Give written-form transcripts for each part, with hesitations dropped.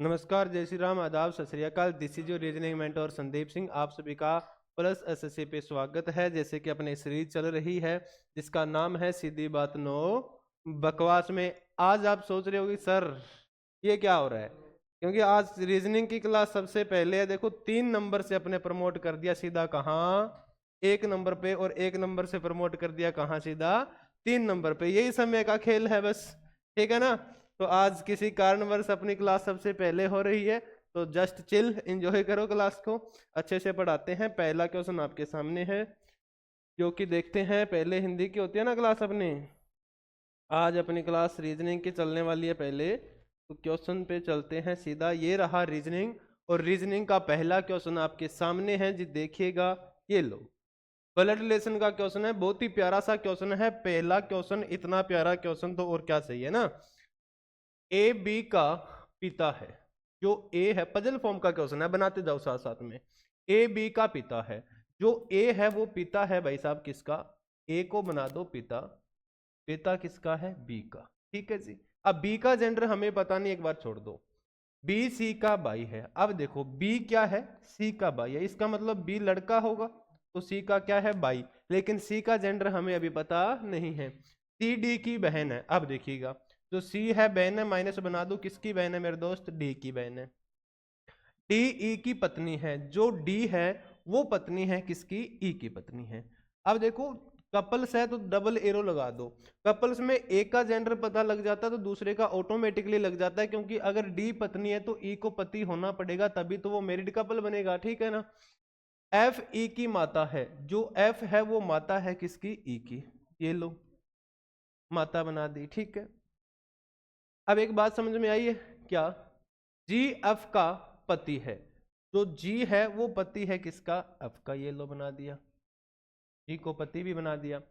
नमस्कार, जय श्री राम, आदाब, सत श्री अकाल। This is your reasoning mentor Sandeep Singh. आप सभी का प्लस एसएससी पे स्वागत है। जैसे कि अपनी सीरीज चल रही है जिसका नाम है सीधी बात नो बकवास में। आज आप सोच रहे होगे सर ये क्या हो रहा है, क्योंकि आज रीजनिंग की क्लास सबसे पहले है। देखो 3 नंबर से अपने प्रमोट कर दिया सीधा कहाँ, 1 नंबर पे, और 1 नंबर से प्रमोट कर दिया कहाँ, सीधा 3 नंबर पे। यही समय का खेल है बस, ठीक है ना। तो आज किसी कारणवश अपनी क्लास सबसे पहले हो रही है, तो जस्ट चिल एंजॉय करो क्लास को। अच्छे से पढ़ाते हैं। पहला क्वेश्चन आपके सामने है, जो कि देखते हैं। पहले हिंदी की होती है ना क्लास अपनी, आज अपनी क्लास रीजनिंग की चलने वाली है। पहले तो क्वेश्चन पे चलते हैं सीधा। ये रहा रीजनिंग, और रीजनिंग का पहला क्वेश्चन आपके सामने है जी, देखिएगा। ये लो, ब्लड रिलेशन का क्वेश्चन है। बहुत ही प्यारा सा क्वेश्चन है। पहला क्वेश्चन, इतना प्यारा क्वेश्चन तो और क्या चाहिए ना। ए बी का पिता है। जो ए है, पजल फॉर्म का क्वेश्चन है, बनाते जाओ साथ साथ में। ए बी का पिता है। जो ए है वो पिता है भाई साहब किसका, ए को बना दो पिता। पिता किसका है, बी का। ठीक है जी। अब बी का जेंडर हमें पता नहीं, एक बार छोड़ दो। बी सी का भाई है। अब देखो बी क्या है, सी का भाई है। इसका मतलब बी लड़का होगा, तो सी का क्या है, भाई। लेकिन सी का जेंडर हमें अभी पता नहीं है। सी डी की बहन है। अब देखिएगा, जो सी है बहन है, माइनस बना दो, किसकी बहन है मेरे दोस्त, डी की बहन है। डी ई की पत्नी है। जो डी है वो पत्नी है किसकी, ई की पत्नी है। अब देखो कपल्स है तो डबल एरो लगा दो। कपल्स में एक का जेंडर पता लग जाता है तो दूसरे का ऑटोमेटिकली लग जाता है, क्योंकि अगर डी पत्नी है तो ई को पति होना पड़ेगा, तभी तो वो मैरिड कपल बनेगा, ठीक है ना। एफ ई की माता है। जो एफ है वो माता है किसकी, ई की। ये लो, माता बना दी, ठीक है। अब एक बात समझ में आई है क्या, जी एफ का पति है। जो जी है वो पति है किसका, एफ का। ये लो बना दिया, जी को पति भी बना दिया।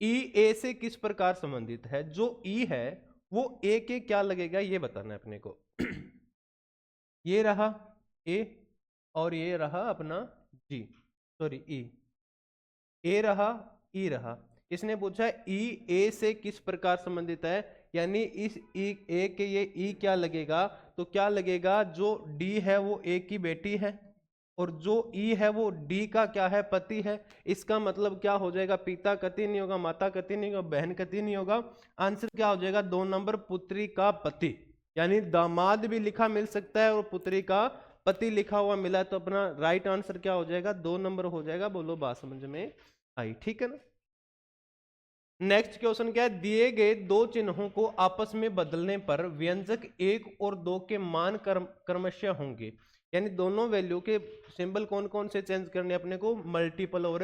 ई ए से किस प्रकार संबंधित है। जो ई है वो ए के क्या लगेगा ये बताना है अपने को। ये रहा ए, और ये रहा अपना जी, सॉरी ई। ए रहा, ई रहा। इसने पूछा ई ए से किस प्रकार संबंधित है, यानी इस ई ए के ये ई क्या लगेगा, तो क्या लगेगा, जो डी है वो ए की बेटी है, और जो ई है वो डी का क्या है, पति है। इसका मतलब क्या हो जाएगा, पिता कति नहीं होगा, माता कति नहीं होगा, बहन कति नहीं होगा। आंसर क्या हो जाएगा, 2 नंबर, पुत्री का पति। यानी दामाद भी लिखा मिल सकता है और पुत्री का पति लिखा हुआ मिला, तो अपना राइट आंसर क्या हो जाएगा, 2 नंबर हो जाएगा। बोलो बात समझ में आई, ठीक है ना। नेक्स्ट क्वेश्चन क्या है, दिए गए दो चिन्हों को आपस में बदलने पर व्यंजक 1 और 2 के मान क्रमशः होंगे। यानी दोनों वैल्यू के सिंबल कौन कौन से चेंज करने अपने को, मल्टीपल और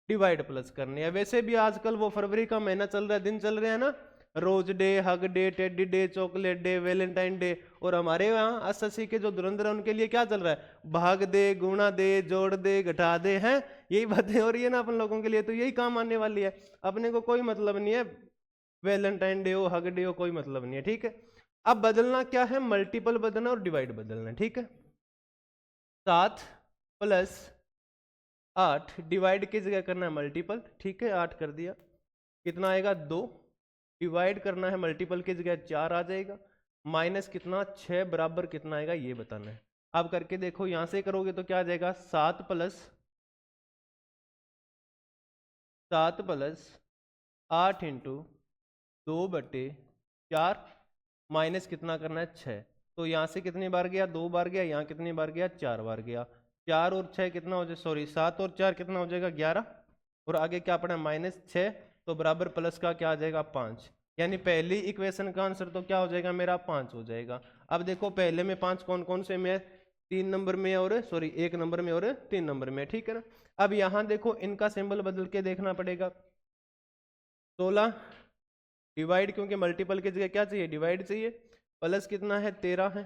डिवाइड प्लस करने हैं। वैसे भी आजकल वो फरवरी का महीना चल रहा है, दिन चल रहे हैं ना, rose day, hug day, teddy day, chocolate day, Valentine day. और हमारे यहाँ एसएससी के जो धुरंधर है उनके लिए क्या चल रहा है, भाग दे, गुणा दे, जोड़ दे, घटा दे, हैं यही बातें हो रही है ना अपन लोगों के लिए। तो यही काम आने वाली है। अपने को कोई मतलब नहीं है वैलेंटाइन डे हो, हग डे हो, कोई मतलब नहीं है, ठीक है। अब बदलना क्या है, मल्टीपल बदलना और डिवाइड बदलना, ठीक है। 7 + 8 डिवाइड की जगह करना है मल्टीपल, ठीक है। 8 कर दिया, कितना आएगा 2। डिवाइड करना है मल्टीपल की जगह 4 आ जाएगा। माइनस कितना, 6 बराबर कितना आएगा ये बताना है। अब करके देखो, यहां से करोगे तो क्या आ जाएगा, 7 + 8 इंटू 2/4, माइनस कितना करना है 6। तो यहाँ से कितनी बार गया, 2 बार गया, यहाँ कितनी बार गया, 4 बार गया। 4 और 6 कितना हो जाए, सॉरी 7 और 4 कितना हो जाएगा, 11। और आगे क्या पड़ा, -6, तो बराबर प्लस का क्या आ जाएगा, 5। यानी पहली इक्वेशन का आंसर तो क्या हो जाएगा मेरा, 5 हो जाएगा। अब देखो पहले में 5 कौन कौन से में है, 3 नंबर में, और सॉरी 1 नंबर में और 3 नंबर में, ठीक है ना। अब यहाँ देखो इनका सिंबल बदल के देखना पड़ेगा। 16 डिवाइड, क्योंकि मल्टीपल की जगह क्या चाहिए, डिवाइड चाहिए। प्लस कितना है, 13 है,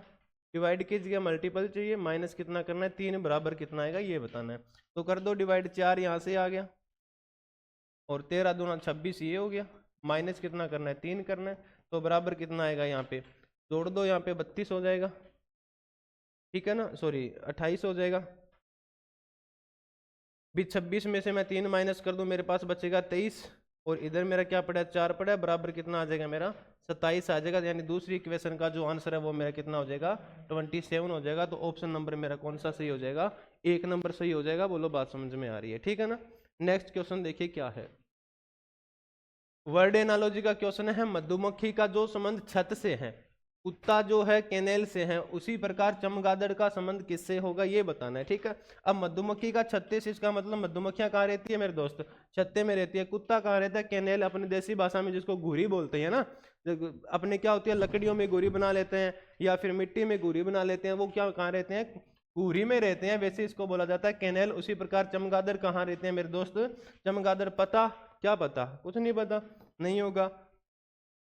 डिवाइड की जगह मल्टीपल चाहिए। माइनस कितना करना है, 3 बराबर कितना आएगा ये बताना है। तो कर दो डिवाइड, 4 यहाँ से आ गया, और 13 दूना 26 ये हो गया। माइनस कितना करना है, 3 करना है, तो बराबर कितना आएगा, यहाँ पे जोड़ दो, यहाँ पे 32 हो जाएगा, ठीक है ना, सॉरी 28 हो जाएगा। भी 26 में से मैं 3 माइनस कर दूं, मेरे पास बचेगा 23। और इधर मेरा क्या पड़ा है 4 पड़ा है, बराबर कितना आ जाएगा मेरा 27 आ जाएगा। यानी दूसरी इक्वेशन का जो आंसर है वो मेरा कितना हो जाएगा 27 हो जाएगा। तो ऑप्शन नंबर मेरा कौन सा सही हो जाएगा, 1 नंबर सही हो जाएगा। बोलो बात समझ में आ रही है, ठीक है ना। नेक्स्ट क्वेश्चन देखिए क्या है, वर्ड एनालॉजी का क्वेश्चन है। मधुमक्खी का जो संबंध छत से है, कुत्ता जो है कैनेल से है, उसी प्रकार चमगादड़ का संबंध किससे होगा ये बताना है, ठीक है। अब मधुमक्खी का छत्ते से, इसका मतलब मधुमक्खियां कहाँ रहती है मेरे दोस्त, छत्ते में रहती है। कुत्ता कहाँ रहता है, कैनेल, अपनी देसी भाषा में जिसको घूरी बोलते हैं ना। अपने क्या होती है, लकड़ियों में घूरी बना लेते हैं या फिर मिट्टी में घूरी बना लेते हैं, वो क्या कहाँ रहते हैं, घूरी में रहते हैं, वैसे इसको बोला जाता है कैनेल। उसी प्रकार चमगादड़ कहाँ रहते हैं मेरे दोस्त, चमगादड़ पता, क्या पता, कुछ नहीं पता, नहीं होगा।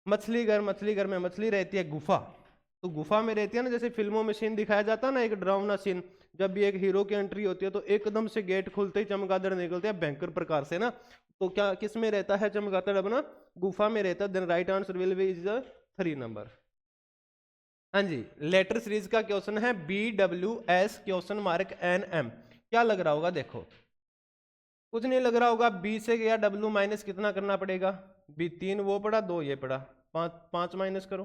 मछली घर, मछली घर में मछली रहती है गुफा, तो गुफा में रहती है ना, जैसे फिल्मों में सीन दिखाया जाता है ना, एक डरावना सीन, जब भी एक हीरो की एंट्री होती है तो एकदम से गेट खुलते ही चमगादड़ निकलते हैं भयंकर प्रकार से ना। तो क्या किस में रहता है चमगादड़, अपना गुफा में रहता है। Then right answer will be is 3 number. हाँ जी, लेटर सीरीज का क्वेश्चन है BWS क्वेश्चन मार्क NM। क्या लग रहा होगा, देखो कुछ नहीं लग रहा होगा, बी से गया W माइनस कितना करना पड़ेगा, बी 3 वो पड़ा, 2 ये पड़ा, 5 माइनस करो।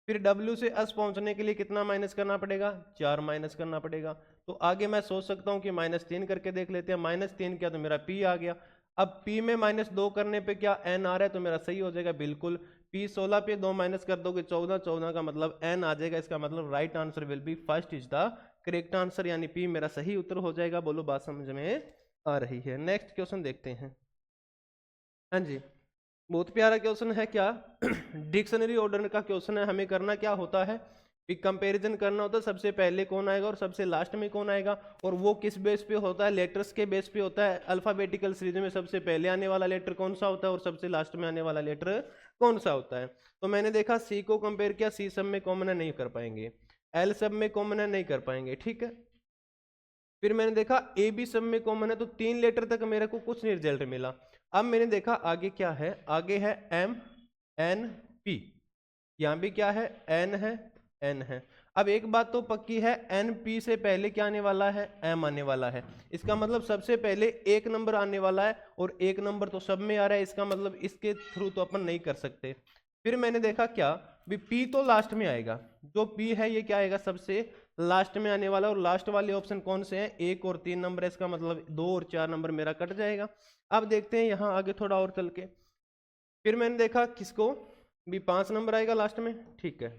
फिर W से S पहुंचने के लिए कितना माइनस करना पड़ेगा, 4 माइनस करना पड़ेगा। तो आगे मैं सोच सकता हूं कि -3 करके देख लेते हैं। -3 किया तो मेरा P आ गया। अब P में -2 करने पे क्या N आ रहा है, तो मेरा सही हो जाएगा बिल्कुल। P 16 पे 2 माइनस कर दोगे 14, 14 का मतलब N आ जाएगा। इसका मतलब right answer will be first is the correct answer, यानी P मेरा सही उत्तर हो जाएगा। बोलो बात समझ में आ रही है। नेक्स्ट क्वेश्चन देखते हैं। हाँ जी, बहुत प्यारा क्वेश्चन है क्या डिक्शनरी ऑर्डर का क्वेश्चन है। हमें करना क्या होता है, एक कंपैरिजन करना होता है, सबसे पहले कौन आएगा और सबसे लास्ट में कौन आएगा। और वो किस बेस पे होता है, लेटर्स के बेस पे होता है। अल्फाबेटिकल सीरीज में सबसे पहले आने वाला लेटर कौन सा होता है और सबसे लास्ट में आने वाला लेटर कौन सा होता है। तो मैंने देखा सी को कंपेयर किया, सी सब में कॉमन है नहीं कर पाएंगे, एल सब में कॉमन है नहीं कर पाएंगे, ठीक है। फिर मैंने देखा ए बी सब में कॉमन है, तो 3 लेटर तक मेरे को कुछ नहीं रिजल्ट मिला। अब मैंने देखा आगे क्या है, आगे है एम एन पी, यहां भी क्या है एन है एन है। अब एक बात तो पक्की है, एन पी से पहले क्या आने वाला है, एम आने वाला है। इसका मतलब सबसे पहले 1 नंबर आने वाला है, और 1 नंबर तो सब में आ रहा है, इसका मतलब इसके थ्रू तो अपन नहीं कर सकते। फिर मैंने देखा क्या भी, पी तो लास्ट में आएगा, जो पी है ये क्या आएगा सबसे लास्ट में आने वाला। और लास्ट वाले ऑप्शन कौन से हैं, 1 और 3 नंबर है, इसका मतलब 2 और 4 नंबर मेरा कट जाएगा। अब देखते हैं यहाँ आगे थोड़ा और चल के। फिर मैंने देखा किसको भी 5 नंबर आएगा लास्ट में, ठीक है।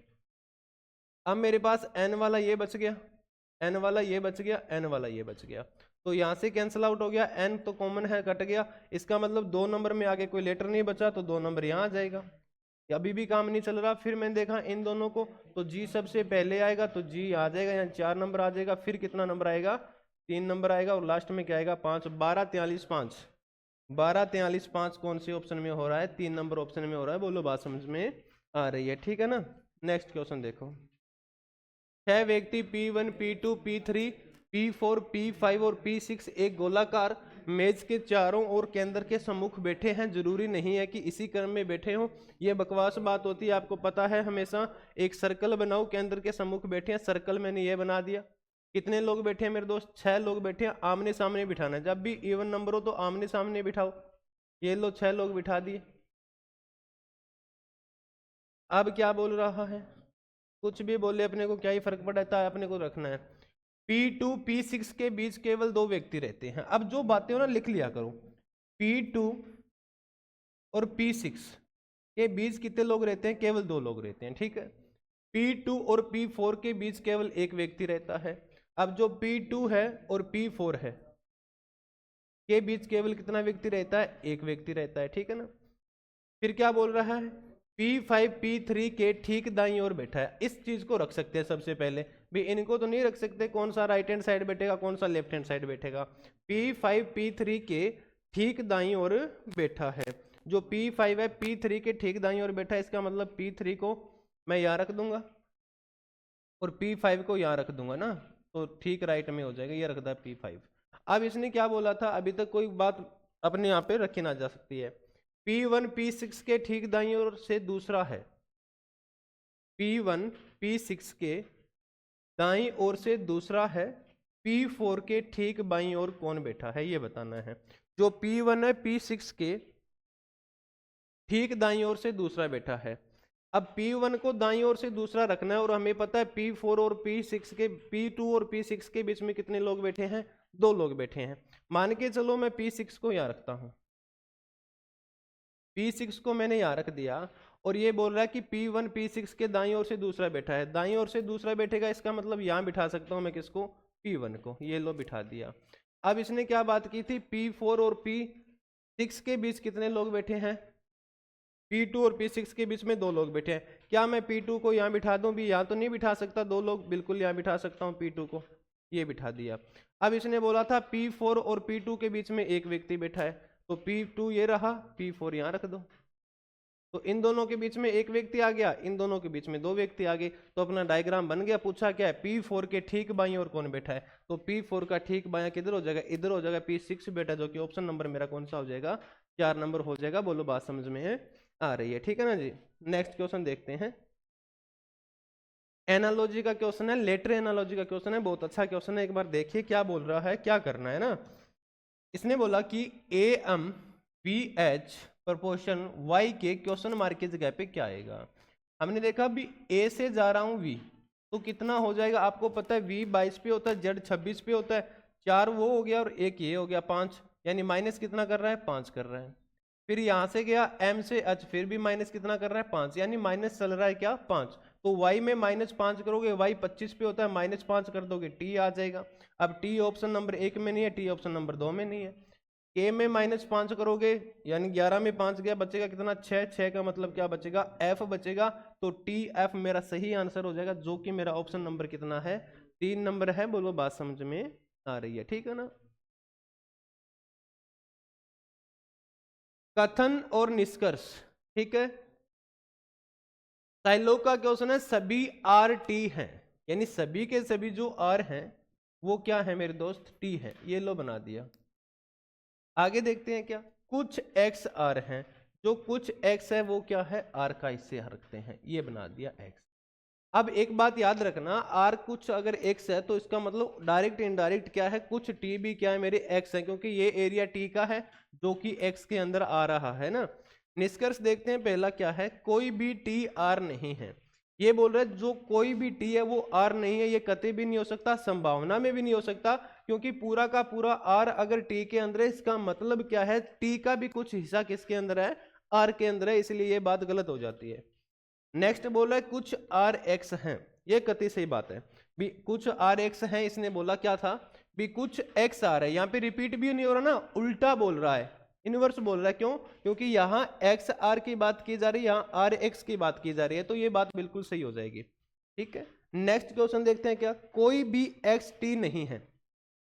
अब मेरे पास एन वाला ये बच गया, एन वाला ये बच गया, एन वाला ये बच गया, तो यहाँ से कैंसिल आउट हो गया, एन तो कॉमन है कट गया। इसका मतलब 2 नंबर में आगे कोई लेटर नहीं बचा, तो 2 नंबर यहाँ आ जाएगा। अभी भी काम नहीं चल रहा। फिर मैंने देखा इन दोनों को, तो जी सबसे पहले आएगा, तो जी आ जाएगा, यहाँ 4 नंबर आ जाएगा। फिर कितना नंबर आएगा, 3 नंबर आएगा, और लास्ट में क्या आएगा 5। 12 43 5, 12 43 5 कौन से ऑप्शन में हो रहा है, 3 नंबर ऑप्शन में हो रहा है। बोलो बात समझ में आ रही है, ठीक है ना। नेक्स्ट क्वेश्चन देखो, 6 व्यक्ति P1 P2 P3 P4 P5 और P6 एक गोलाकार मेज के चारों ओर केंद्र के सम्मुख बैठे हैं। जरूरी नहीं है कि इसी क्रम में बैठे हों, ये बकवास बात होती है, आपको पता है। हमेशा एक सर्कल बनाओ, केंद्र के सम्मुख बैठे हैं, सर्कल मैंने ये बना दिया। कितने लोग बैठे हैं मेरे दोस्त, 6 लोग बैठे हैं। आमने सामने बिठाना है, जब भी इवन नंबर हो तो आमने सामने बिठाओ। ये लो 6 लोग बिठा दिए। अब क्या बोल रहा है, कुछ भी बोले, अपने को क्या ही फर्क पड़ता है, अपने को रखना है। P2 P6 के बीच केवल 2 व्यक्ति रहते हैं। अब जो बातें हो ना लिख लिया करो, P2 और P6 के बीच कितने लोग रहते हैं, केवल 2 लोग रहते हैं, ठीक है। P2 और P4 के बीच केवल 1 व्यक्ति रहता है। अब जो P2 है और P4 है के बीच केवल कितना व्यक्ति रहता है, 1 व्यक्ति रहता है, ठीक है ना। फिर क्या बोल रहा है, P5 P3 के ठीक दाईं ओर बैठा है। इस चीज को रख सकते हैं सबसे पहले भी, इनको तो नहीं रख सकते, कौन सा राइट हैंड साइड बैठेगा कौन सा लेफ्ट हैंड साइड बैठेगा। P5 P3 के ठीक दाईं ओर बैठा है। जो P5 है P3 के ठीक दाईं ओर बैठा है, इसका मतलब P3 को मैं यहाँ रख दूंगा और P5 को यहाँ रख दूंगा ना, तो ठीक राइट में हो जाएगा, ये रखता है P5। अब इसने क्या बोला था, अभी तक कोई बात अपने यहाँ पे रखी ना जा सकती है। P1 P6 के ठीक दाईं ओर से दूसरा है, P1 P6 के दाईं ओर से दूसरा है, P4 के ठीक बाईं ओर कौन बैठा है ये बताना है। जो P1 है P6 के ठीक दाईं ओर से दूसरा बैठा है। अब P1 को दाईं ओर से दूसरा रखना है और हमें पता है P4 और P6 के P2 और P6 के बीच में कितने लोग बैठे हैं, 2 लोग बैठे हैं। मान के चलो मैं P6 को यहाँ रखता हूँ, P6 को मैंने यहाँ रख दिया और ये बोल रहा है कि P1 P6 के दाईं ओर से दूसरा बैठा है। दाईं ओर से दूसरा बैठेगा, इसका मतलब यहाँ बिठा सकता हूँ मैं किसको, P1 को। ये लो बिठा दिया। अब इसने क्या बात की थी, P4 और P6 के बीच कितने लोग बैठे हैं, P2 और P6 के बीच में 2 लोग बैठे हैं। क्या मैं P2 को यहाँ बिठा दूं भी, यहाँ तो नहीं बिठा सकता 2 लोग, बिल्कुल यहाँ बिठा सकता हूँ P2 को, ये बिठा दिया। अब इसने बोला था P4 और P2 के बीच में एक व्यक्ति बैठा है, तो P2 ये रहा, P4 यहाँ रख दो। तो इन दोनों के बीच में एक व्यक्ति आ गया, इन दोनों के बीच में 2 व्यक्ति आ गए, तो अपना डायग्राम बन गया। पूछा क्या है, P4 के ठीक बाईं ओर कौन बैठा है, तो P4 का ठीक बायां किधर हो जाएगा, इधर हो जाएगा, P6 बैठा, जो कि ऑप्शन नंबर मेरा कौन सा हो जाएगा, 4 नंबर हो जाएगा। बोलो बात समझ में आ रही है, ठीक है ना जी। नेक्स्ट क्वेश्चन देखते हैं। एनालॉजी का क्वेश्चन है, लेटर एनालॉजी का क्वेश्चन है, बहुत अच्छा क्वेश्चन है। एक बार देखिए क्या बोल रहा है, क्या करना है ना। इसने बोला कि AM VH प्रोपोर्शन Y के क्वेश्चन मार्क की जगह पे क्या आएगा। हमने देखा भी A से जा रहा हूं V, तो कितना हो जाएगा, आपको पता है V 22 पे होता है, Z 26 पे होता है, 4 वो हो गया और 1 ये हो गया 5, यानी माइनस कितना कर रहा है, 5 कर रहा है। फिर यहां से गया M से H, फिर भी माइनस कितना कर रहा है, 5, यानी माइनस चल रहा है क्या, 5। तो Y में -5 करोगे, Y 25 पे होता है, -5 कर दोगे T आ जाएगा। अब T ऑप्शन नंबर 1 में नहीं है, T ऑप्शन नंबर 2 में नहीं है। K में -5 करोगे, यानी 11 में 5 गया, बचेगा कितना, 6, 6 का मतलब क्या बचेगा, F बचेगा। तो TF मेरा सही आंसर हो जाएगा, जो कि मेरा ऑप्शन नंबर कितना है, 3 नंबर है। बोलो बात समझ में आ रही है, ठीक है ना। कथन और निष्कर्ष, ठीक है। साइलो का क्वेश्चन है, सभी RT हैं, यानी सभी के सभी जो R हैं वो क्या है मेरे दोस्त, T है। ये लो बना दिया। आगे देखते हैं क्या, कुछ XR हैं, जो कुछ X है वो क्या है, R का हिस्से रखते हैं, ये बना दिया X। अब एक बात याद रखना, R कुछ अगर X है तो इसका मतलब डायरेक्ट इनडायरेक्ट क्या है, कुछ T भी क्या है मेरे X है, क्योंकि ये एरिया T का है जो कि X के अंदर आ रहा है ना। निष्कर्ष देखते हैं, पहला क्या है, कोई भी T R नहीं है। ये बोल रहे हैं जो कोई भी T है वो R नहीं है, ये कतई भी नहीं हो सकता, संभावना में भी नहीं हो सकता, क्योंकि पूरा का पूरा R अगर T के अंदर है, इसका मतलब क्या है, T का भी कुछ हिस्सा किसके अंदर है, R के अंदर है, इसलिए ये बात गलत हो जाती है। नेक्स्ट बोल रहा है कुछ RX हैं, ये कतई सही बात है भी, कुछ RX हैं। इसने बोला क्या था भी, कुछ XR है, यहाँ पे रिपीट भी नहीं हो रहा ना, उल्टा बोल रहा है, इनवर्स बोल रहा है। क्यों, क्योंकि यहाँ XR की बात की जा रही है, यहाँ RX की बात की जा रही है, तो ये बात बिल्कुल सही हो जाएगी, ठीक है। नेक्स्ट क्वेश्चन देखते हैं क्या, कोई भी XT नहीं है।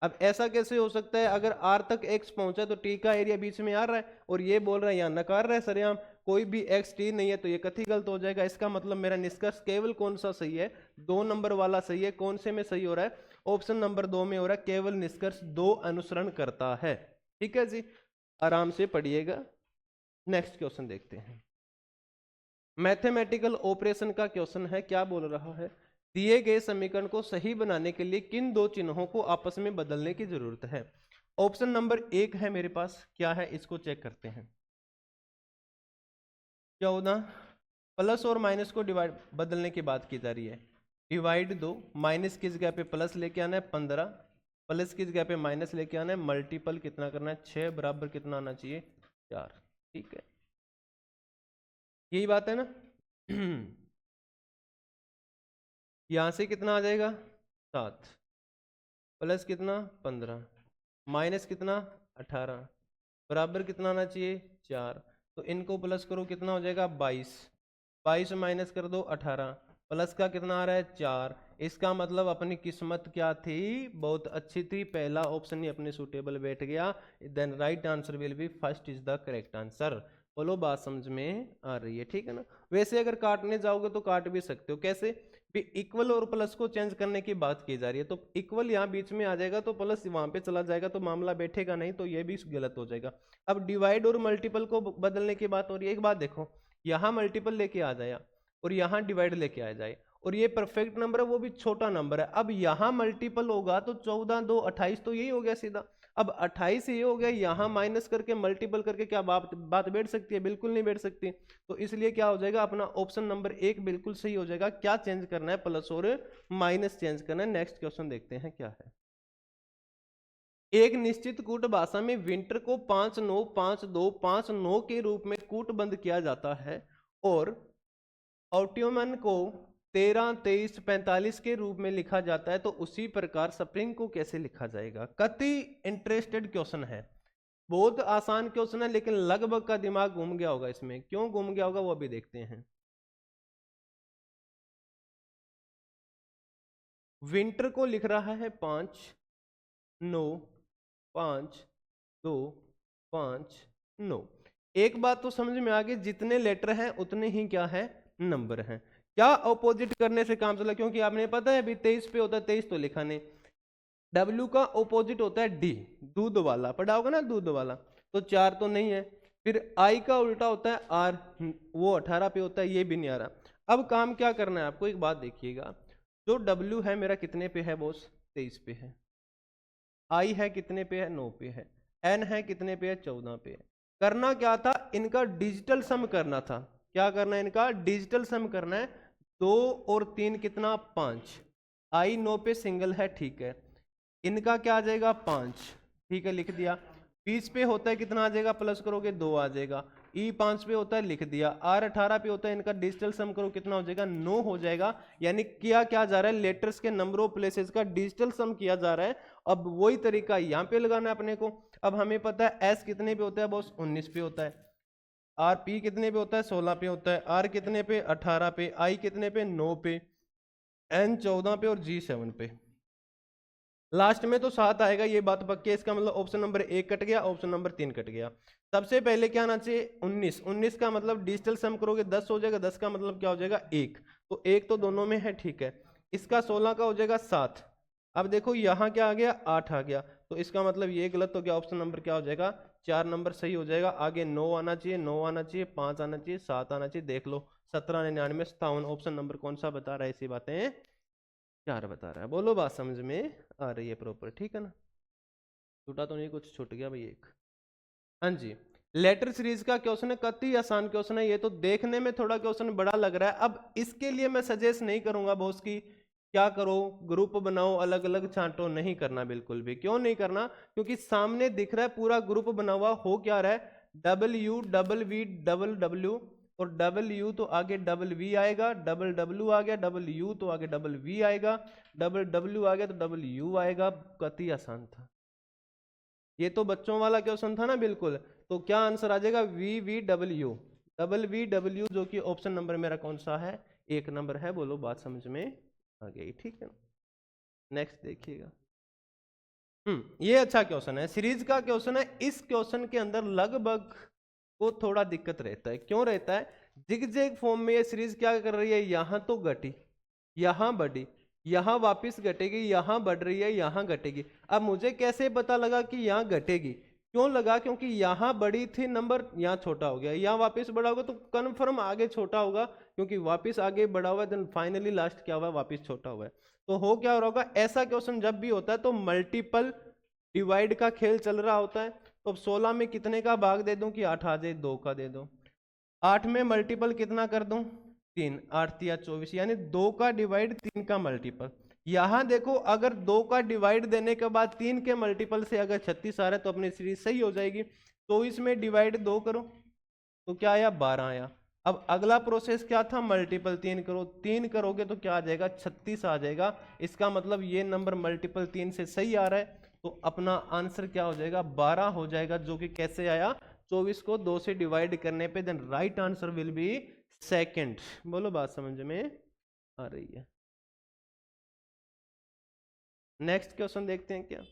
अब ऐसा कैसे हो सकता है, अगर R तक X पहुंचा तो T का एरिया बीच में आ रहा है, और ये बोल रहा है यहाँ नकार रहा है सरेआम, कोई भी XT नहीं है, तो ये कथी गलत हो जाएगा। इसका मतलब मेरा निष्कर्ष केवल कौन सा सही है, 2 नंबर वाला सही है। कौन से में सही हो रहा है, ऑप्शन नंबर 2 में हो रहा है, केवल निष्कर्ष 2 अनुसरण करता है, ठीक है जी, आराम से पढ़िएगा। नेक्स्ट क्वेश्चन देखते हैं, मैथमेटिकल ऑपरेशन का क्वेश्चन है। क्या बोल रहा है, दिए गए समीकरण को सही बनाने के लिए किन 2 चिन्हों को आपस में बदलने की जरूरत है। ऑप्शन नंबर 1 है मेरे पास, क्या है इसको चेक करते हैं। 14 प्लस और माइनस को डिवाइड बदलने की बात की जा रही है, डिवाइड 2, माइनस की जगह पे प्लस लेके आना है 15, प्लस की जगह पे माइनस लेके आना है, मल्टीपल कितना करना है 6 बराबर कितना आना चाहिए 4, ठीक है, यही बात है ना। यहां से कितना आ जाएगा 7, प्लस कितना 15, माइनस कितना 18, बराबर कितना आना चाहिए 4। तो इनको प्लस करो कितना हो जाएगा 22, 22 माइनस कर दो 18, प्लस का कितना आ रहा है 4। इसका मतलब अपनी किस्मत क्या थी, बहुत अच्छी थी, पहला ऑप्शन ही अपने सूटेबल बैठ गया। Then right answer will be first is the correct answer. बोलो बात समझ में आ रही है, ठीक है ना। वैसे अगर काटने जाओगे तो काट भी सकते हो, कैसे भी, इक्वल और प्लस को चेंज करने की बात की जा रही है, तो इक्वल यहाँ बीच में आ जाएगा तो प्लस वहां पे चला जाएगा, तो मामला बैठेगा नहीं, तो ये भी गलत हो जाएगा। अब डिवाइड और मल्टीपल को बदलने की बात हो रही है, एक बात देखो, यहाँ मल्टीपल लेके आ जाए और यहाँ डिवाइड लेके आ जाए, और ये परफेक्ट नंबर है वो भी छोटा नंबर है। अब यहाँ मल्टीपल होगा तो 14 2 28, तो यही हो गया सीधा। अब 28 ये हो गया, यहाँ माइनस करके मल्टीपल करके क्या बात बैठ सकती है? बिल्कुल नहीं बैठ सकती। तो इसलिए क्या हो जाएगा, अपना ऑप्शन नंबर 1 बिल्कुल सही हो जाएगा। क्या चेंज करना है? प्लस और माइनस चेंज करना है। नेक्स्ट क्वेश्चन देखते हैं क्या है। एक निश्चित कूट भाषा में विंटर को 5-9 5-2 5-9 के रूप में कूटबंद किया जाता है और ऑटोमन को 13-23-45 के रूप में लिखा जाता है, तो उसी प्रकार स्प्रिंग को कैसे लिखा जाएगा? कति इंटरेस्टेड क्वेश्चन है, बहुत आसान क्वेश्चन है, लेकिन लगभग का दिमाग घूम गया होगा इसमें। क्यों घूम गया होगा वो भी देखते हैं। विंटर को लिख रहा है 5-9 5-2 5-9। एक बात तो समझ में आ गई, जितने लेटर हैं उतने ही क्या है? नंबर हैं। क्या ऑपोजिट करने से काम चला? क्योंकि आपने पता है अभी 23 पे होता है, 23 तो लिखा नहीं। W का ऑपोजिट होता है D, दूध वाला, पढ़ा होगा ना, दूध वाला। तो 4 तो नहीं है। फिर I का उल्टा होता है R, वो 18 पे होता है, ये भी नहीं आ रहा। अब काम क्या करना है आपको, एक बात देखिएगा, जो W है मेरा कितने पे है बॉस? 23 पे है। I है कितने पे है? 9 पे है। N है कितने पे है? 14 पे है। करना क्या था? इनका डिजिटल सम करना था। क्या करना है? इनका डिजिटल सम करना है। 2 और 3 कितना? 5। I 9 पे सिंगल है, ठीक है। इनका क्या आ जाएगा? 5, ठीक है, लिख दिया। 20 पे होता है कितना आ जाएगा? प्लस करोगे 2 आ जाएगा। E 5 पे होता है, लिख दिया। R 18 पे होता है, इनका डिजिटल सम करो कितना हो जाएगा? 9 हो जाएगा। यानी किया क्या जा रहा है? लेटर्स के नंबर ऑफ प्लेसेस का डिजिटल सम किया जा रहा है। अब वही तरीका यहाँ पे लगाना है अपने को। अब हमें पता है S कितने पे होता है बॉस? 19 पे होता है। R P कितने पे होता है? 16 पे होता है। R कितने पे? 18 पे। I कितने पे? 9 पे। N 14 पे और G 7 पे। लास्ट में तो 7 आएगा, ये बात पक्की है। इसका मतलब ऑप्शन नंबर 1 कट गया, ऑप्शन नंबर 3 कट गया। सबसे पहले क्या आना चाहिए? 19। 19 का मतलब डिजिटल सम करोगे 10 हो जाएगा। 10 का मतलब क्या हो जाएगा? 1। तो 1 तो दोनों में है, ठीक है। इसका 16 का हो जाएगा 7। अब देखो यहाँ क्या आ गया? 8 आ गया। तो इसका मतलब ये गलत हो गया। ऑप्शन नंबर क्या हो जाएगा? 4 नंबर सही हो जाएगा। आगे 9 आना चाहिए, 9 आना चाहिए, 5 आना चाहिए, 7 आना चाहिए। देख लो 17 99 57। ऑप्शन नंबर कौन सा बता रहा है? ऐसी बातें 4 बता रहा है। बोलो बात समझ में आ रही है प्रॉपर? ठीक है ना? छूटा तो नहीं, कुछ छूट गया भाई एक। हाँ जी, लेटर सीरीज का क्वेश्चन है, कति आसान क्वेश्चन है। ये तो देखने में थोड़ा क्वेश्चन बड़ा लग रहा है। अब इसके लिए मैं सजेस्ट नहीं करूंगा बॉस की क्या करो, ग्रुप बनाओ, अलग अलग छांटो, नहीं करना बिल्कुल भी। क्यों नहीं करना? क्योंकि सामने दिख रहा है पूरा ग्रुप बना हुआ। हो क्या रहा है? WW और W तो आगे W आएगा, W आ गया, W तो आगे W आएगा, W आ गया तो W आएगा। कति आसान था। ये तो बच्चों वाला क्वेश्चन था ना, बिल्कुल। तो क्या आंसर आ जाएगा? VVW, WVW, जो कि ऑप्शन नंबर मेरा कौन सा है? 1 नंबर है। बोलो बात समझ में आ गई? ठीक है, नेक्स्ट देखिएगा। ये अच्छा क्वेश्चन है, सीरीज का क्वेश्चन है। इस क्वेश्चन के अंदर लगभग को थोड़ा दिक्कत रहता है। क्यों रहता है? जिगजैग फॉर्म में ये सीरीज क्या कर रही है? यहां तो घटी, यहां बढ़ी, यहां वापस घटेगी, यहां बढ़ रही है, यहां घटेगी। अब मुझे कैसे पता लगा कि यहां घटेगी? क्यों लगा? क्योंकि यहां बड़ी थी नंबर, यहां छोटा हो गया। यहां वापस बढ़ा होगा तो कन्फर्म आगे छोटा होगा, क्योंकि वापस आगे बढ़ा हुआ है, देन फाइनली लास्ट क्या हुआ? वापस छोटा हुआ है। तो हो क्या हो रहा होगा? ऐसा क्वेश्चन जब भी होता है तो मल्टीपल डिवाइड का खेल चल रहा होता है। तो अब 16 में कितने का भाग दे दूं कि 8 आ जाए? 2 का दे दो। 8 में मल्टीपल कितना कर दूं? 3। 8 या 24, यानी 2 का डिवाइड 3 का मल्टीपल। यहां देखो, अगर 2 का डिवाइड देने के बाद 3 के मल्टीपल से अगर 36 आ रहा है तो अपनी सीरीज सही हो जाएगी। 24 में डिवाइड 2 करो तो क्या आया? 12 आया। अब अगला प्रोसेस क्या था? मल्टीपल 3 करो। 3 करोगे तो क्या आ जाएगा? 36 आ जाएगा। इसका मतलब ये नंबर मल्टीपल 3 से सही आ रहा है। तो अपना आंसर क्या हो जाएगा? 12 हो जाएगा, जो कि कैसे आया? 24 को 2 से डिवाइड करने पे, then right answer will be second. बोलो बात समझ में आ रही है? नेक्स्ट क्वेश्चन देखते हैं क्या।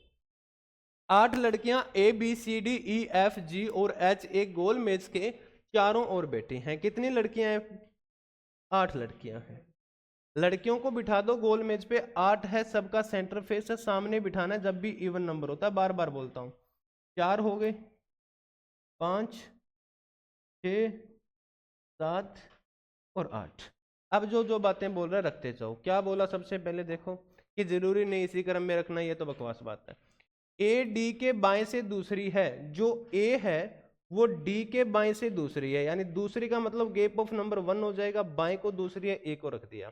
8 लड़कियां ABCDEFG और H एक गोल मेज के चारों ओर बैठी हैं। कितनी लड़कियां हैं? 8 लड़कियां हैं। लड़कियों को बिठा दो गोल मेज पे। 8 है, सबका सेंटर फेस है, सामने बिठाना है जब भी इवन नंबर होता है। बार बार बोलता हूं। 4 हो गए, 5, 6, 7 और 8। अब जो जो बातें बोल रहे रखते जाओ। क्या बोला सबसे पहले? देखो कि जरूरी नहीं इसी क्रम में रखना, ये तो बकवास बात है। ए डी के बाएं से दूसरी है, जो ए है वो डी के बाएं से दूसरी है, यानी दूसरी का मतलब गैप ऑफ नंबर 1 हो जाएगा, बाएं को दूसरी है, ए को रख दिया।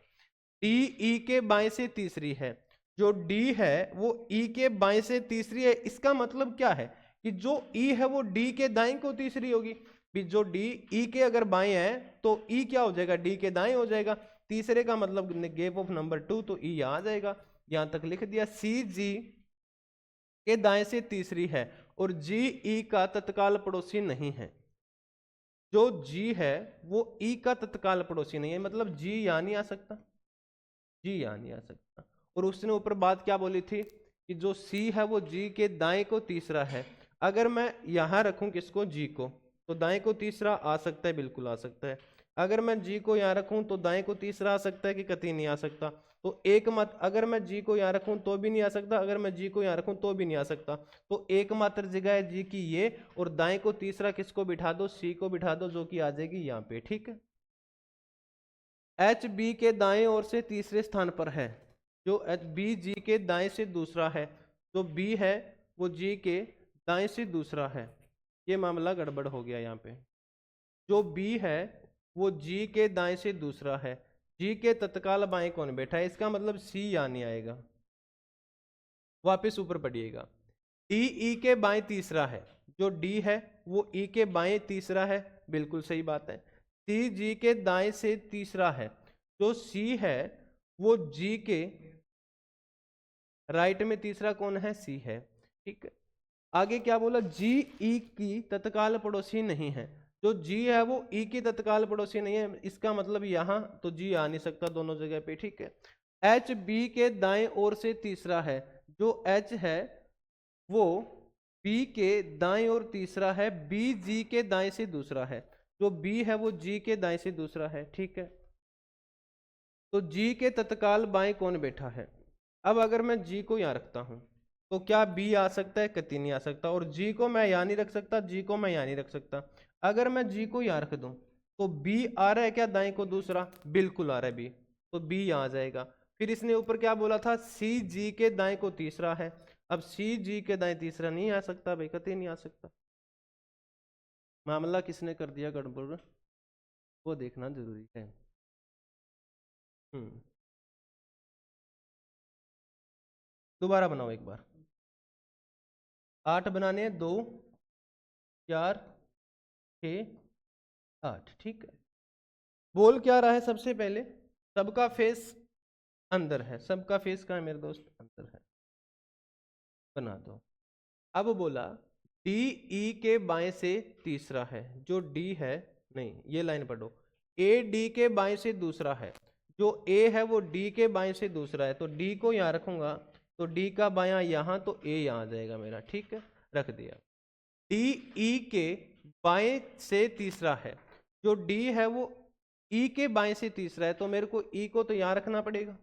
डी ई के बाएं से तीसरी है, जो डी है वो ई के बाएं से तीसरी है, इसका मतलब क्या है कि जो ई है वो डी के दाएं को तीसरी होगी। भी जो डी ई के अगर बाएं है तो ई क्या हो जाएगा, डी के दाएं हो जाएगा, तीसरे का मतलब गैप ऑफ नंबर 2, तो ई यहां आ जाएगा। यहां तक लिख दिया। सी जी के दाएं से तीसरी है और जी ई का तत्काल पड़ोसी नहीं है। जो जी है वो ई का तत्काल पड़ोसी नहीं है, मतलब जी यहां नहीं आ सकता, जी यहां नहीं आ सकता। और उसने ऊपर बात क्या बोली थी कि जो सी है वो जी के दाएं को तीसरा है। अगर मैं यहां रखूं किसको, जी को, तो दाएं को तीसरा आ सकता है, बिल्कुल आ सकता है। अगर मैं जी को यहां रखूं तो दाएं को तीसरा आ सकता है कि कतई नहीं आ सकता। तो एक मत, अगर मैं जी को यहां रखूं तो भी नहीं आ सकता, अगर मैं जी को यहां रखूं तो भी नहीं आ सकता। तो एकमात्र जगह है जी की ये, और दाएं को तीसरा किसको बिठा दो, सी को बिठा दो, जो कि आ जाएगी यहाँ पे। ठीक है। एच बी के दाएं ओर से तीसरे स्थान पर है, जो एच बी जी के दाएं से दूसरा है, जो बी है वो जी के दाएं से दूसरा है। ये मामला गड़बड़ हो गया यहाँ पे। जो बी है वो जी के दाएं से दूसरा है, जी के तत्काल बाएं कौन बैठा है, इसका मतलब सी यहाँ नहीं आएगा। वापस ऊपर पढ़िएगा। डी ई के बाएं तीसरा है, जो डी है वो ई के बाएं तीसरा है, बिल्कुल सही बात है। सी जी के दाएं से तीसरा है, जो सी है वो जी के राइट में तीसरा कौन है, सी है। ठीक है। आगे क्या बोला, जी ई की तत्काल पड़ोसी नहीं है, जो जी है वो ई की तत्काल पड़ोसी नहीं है, इसका मतलब यहां तो जी आ नहीं सकता दोनों जगह पे। ठीक है। एच बी के दाएं ओर से तीसरा है, जो एच है वो बी के दाएं ओर तीसरा है, बी जी के दाएं से दूसरा है, जो बी है वो जी के दाएं से दूसरा है। ठीक है। तो जी के तत्काल बाएं कौन बैठा है। अब अगर मैं जी को यहां रखता हूं तो क्या बी आ सकता है, कतई नहीं आ सकता। और जी को मैं यहां नहीं रख सकता, जी को मैं यहां नहीं रख सकता। अगर मैं जी को यहां रख दूं तो बी आ रहा है क्या दाएं को दूसरा, बिल्कुल आ रहा है बी, तो बी यहां आ जाएगा। फिर इसने ऊपर क्या बोला था, सी जी के दाएं को तीसरा है। अब सी जी के दाएं तीसरा नहीं आ सकता भाई, कतई नहीं आ सकता। मामला किसने कर दिया गड़बड़, वो देखना जरूरी है। दोबारा बनाओ एक बार। 8 बनाने हैं, 2 4 6 8। ठीक है। बोल क्या रहा है, सबसे पहले सबका फेस अंदर है, सबका फेस कहाँ है मेरे दोस्त, अंदर है, बना दो। अब बोला डी ई के बाएं से तीसरा है, जो डी है, नहीं ये लाइन पढ़ो, ए डी के बाएं से दूसरा है, जो ए है वो डी के बाएं से दूसरा है, तो डी को यहां रखूंगा तो डी का बायां यहां, तो ए यहां आ जाएगा मेरा। ठीक है, रख दिया। डी ई के बाएं से तीसरा है, जो डी है वो ई के बाएं से तीसरा है, तो मेरे को ई को तो यहां रखना पड़ेगा,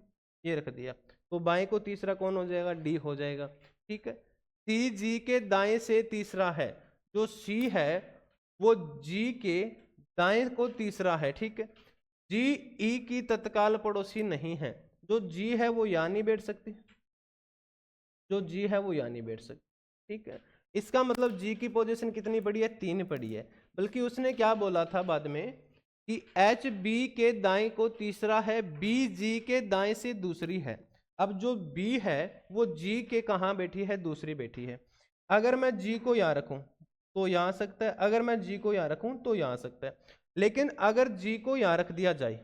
ये रख दिया, तो बाएं को तीसरा कौन हो जाएगा, डी हो जाएगा। ठीक है। सी जी के दाएं से तीसरा है, जो सी है वो जी के दाएं को तीसरा है। ठीक है। जी ई की तत्काल पड़ोसी नहीं है, जो जी है वो यहां नहीं बैठ सकती, जो जी है वो यहां नहीं बैठ सकती। ठीक है। इसका मतलब जी की पोजीशन कितनी पड़ी है, 3 पड़ी है। बल्कि उसने क्या बोला था बाद में कि एच बी के दाएं को तीसरा है, बी जी के दाएं से दूसरी है। अब जो बी है वो जी के कहां बैठी है, दूसरी बैठी है। अगर मैं जी को यहां रखूं तो यहां आ सकता है, अगर मैं जी को यहां रखूं तो यहां आ सकता है। लेकिन अगर जी को यहां रख दिया जाए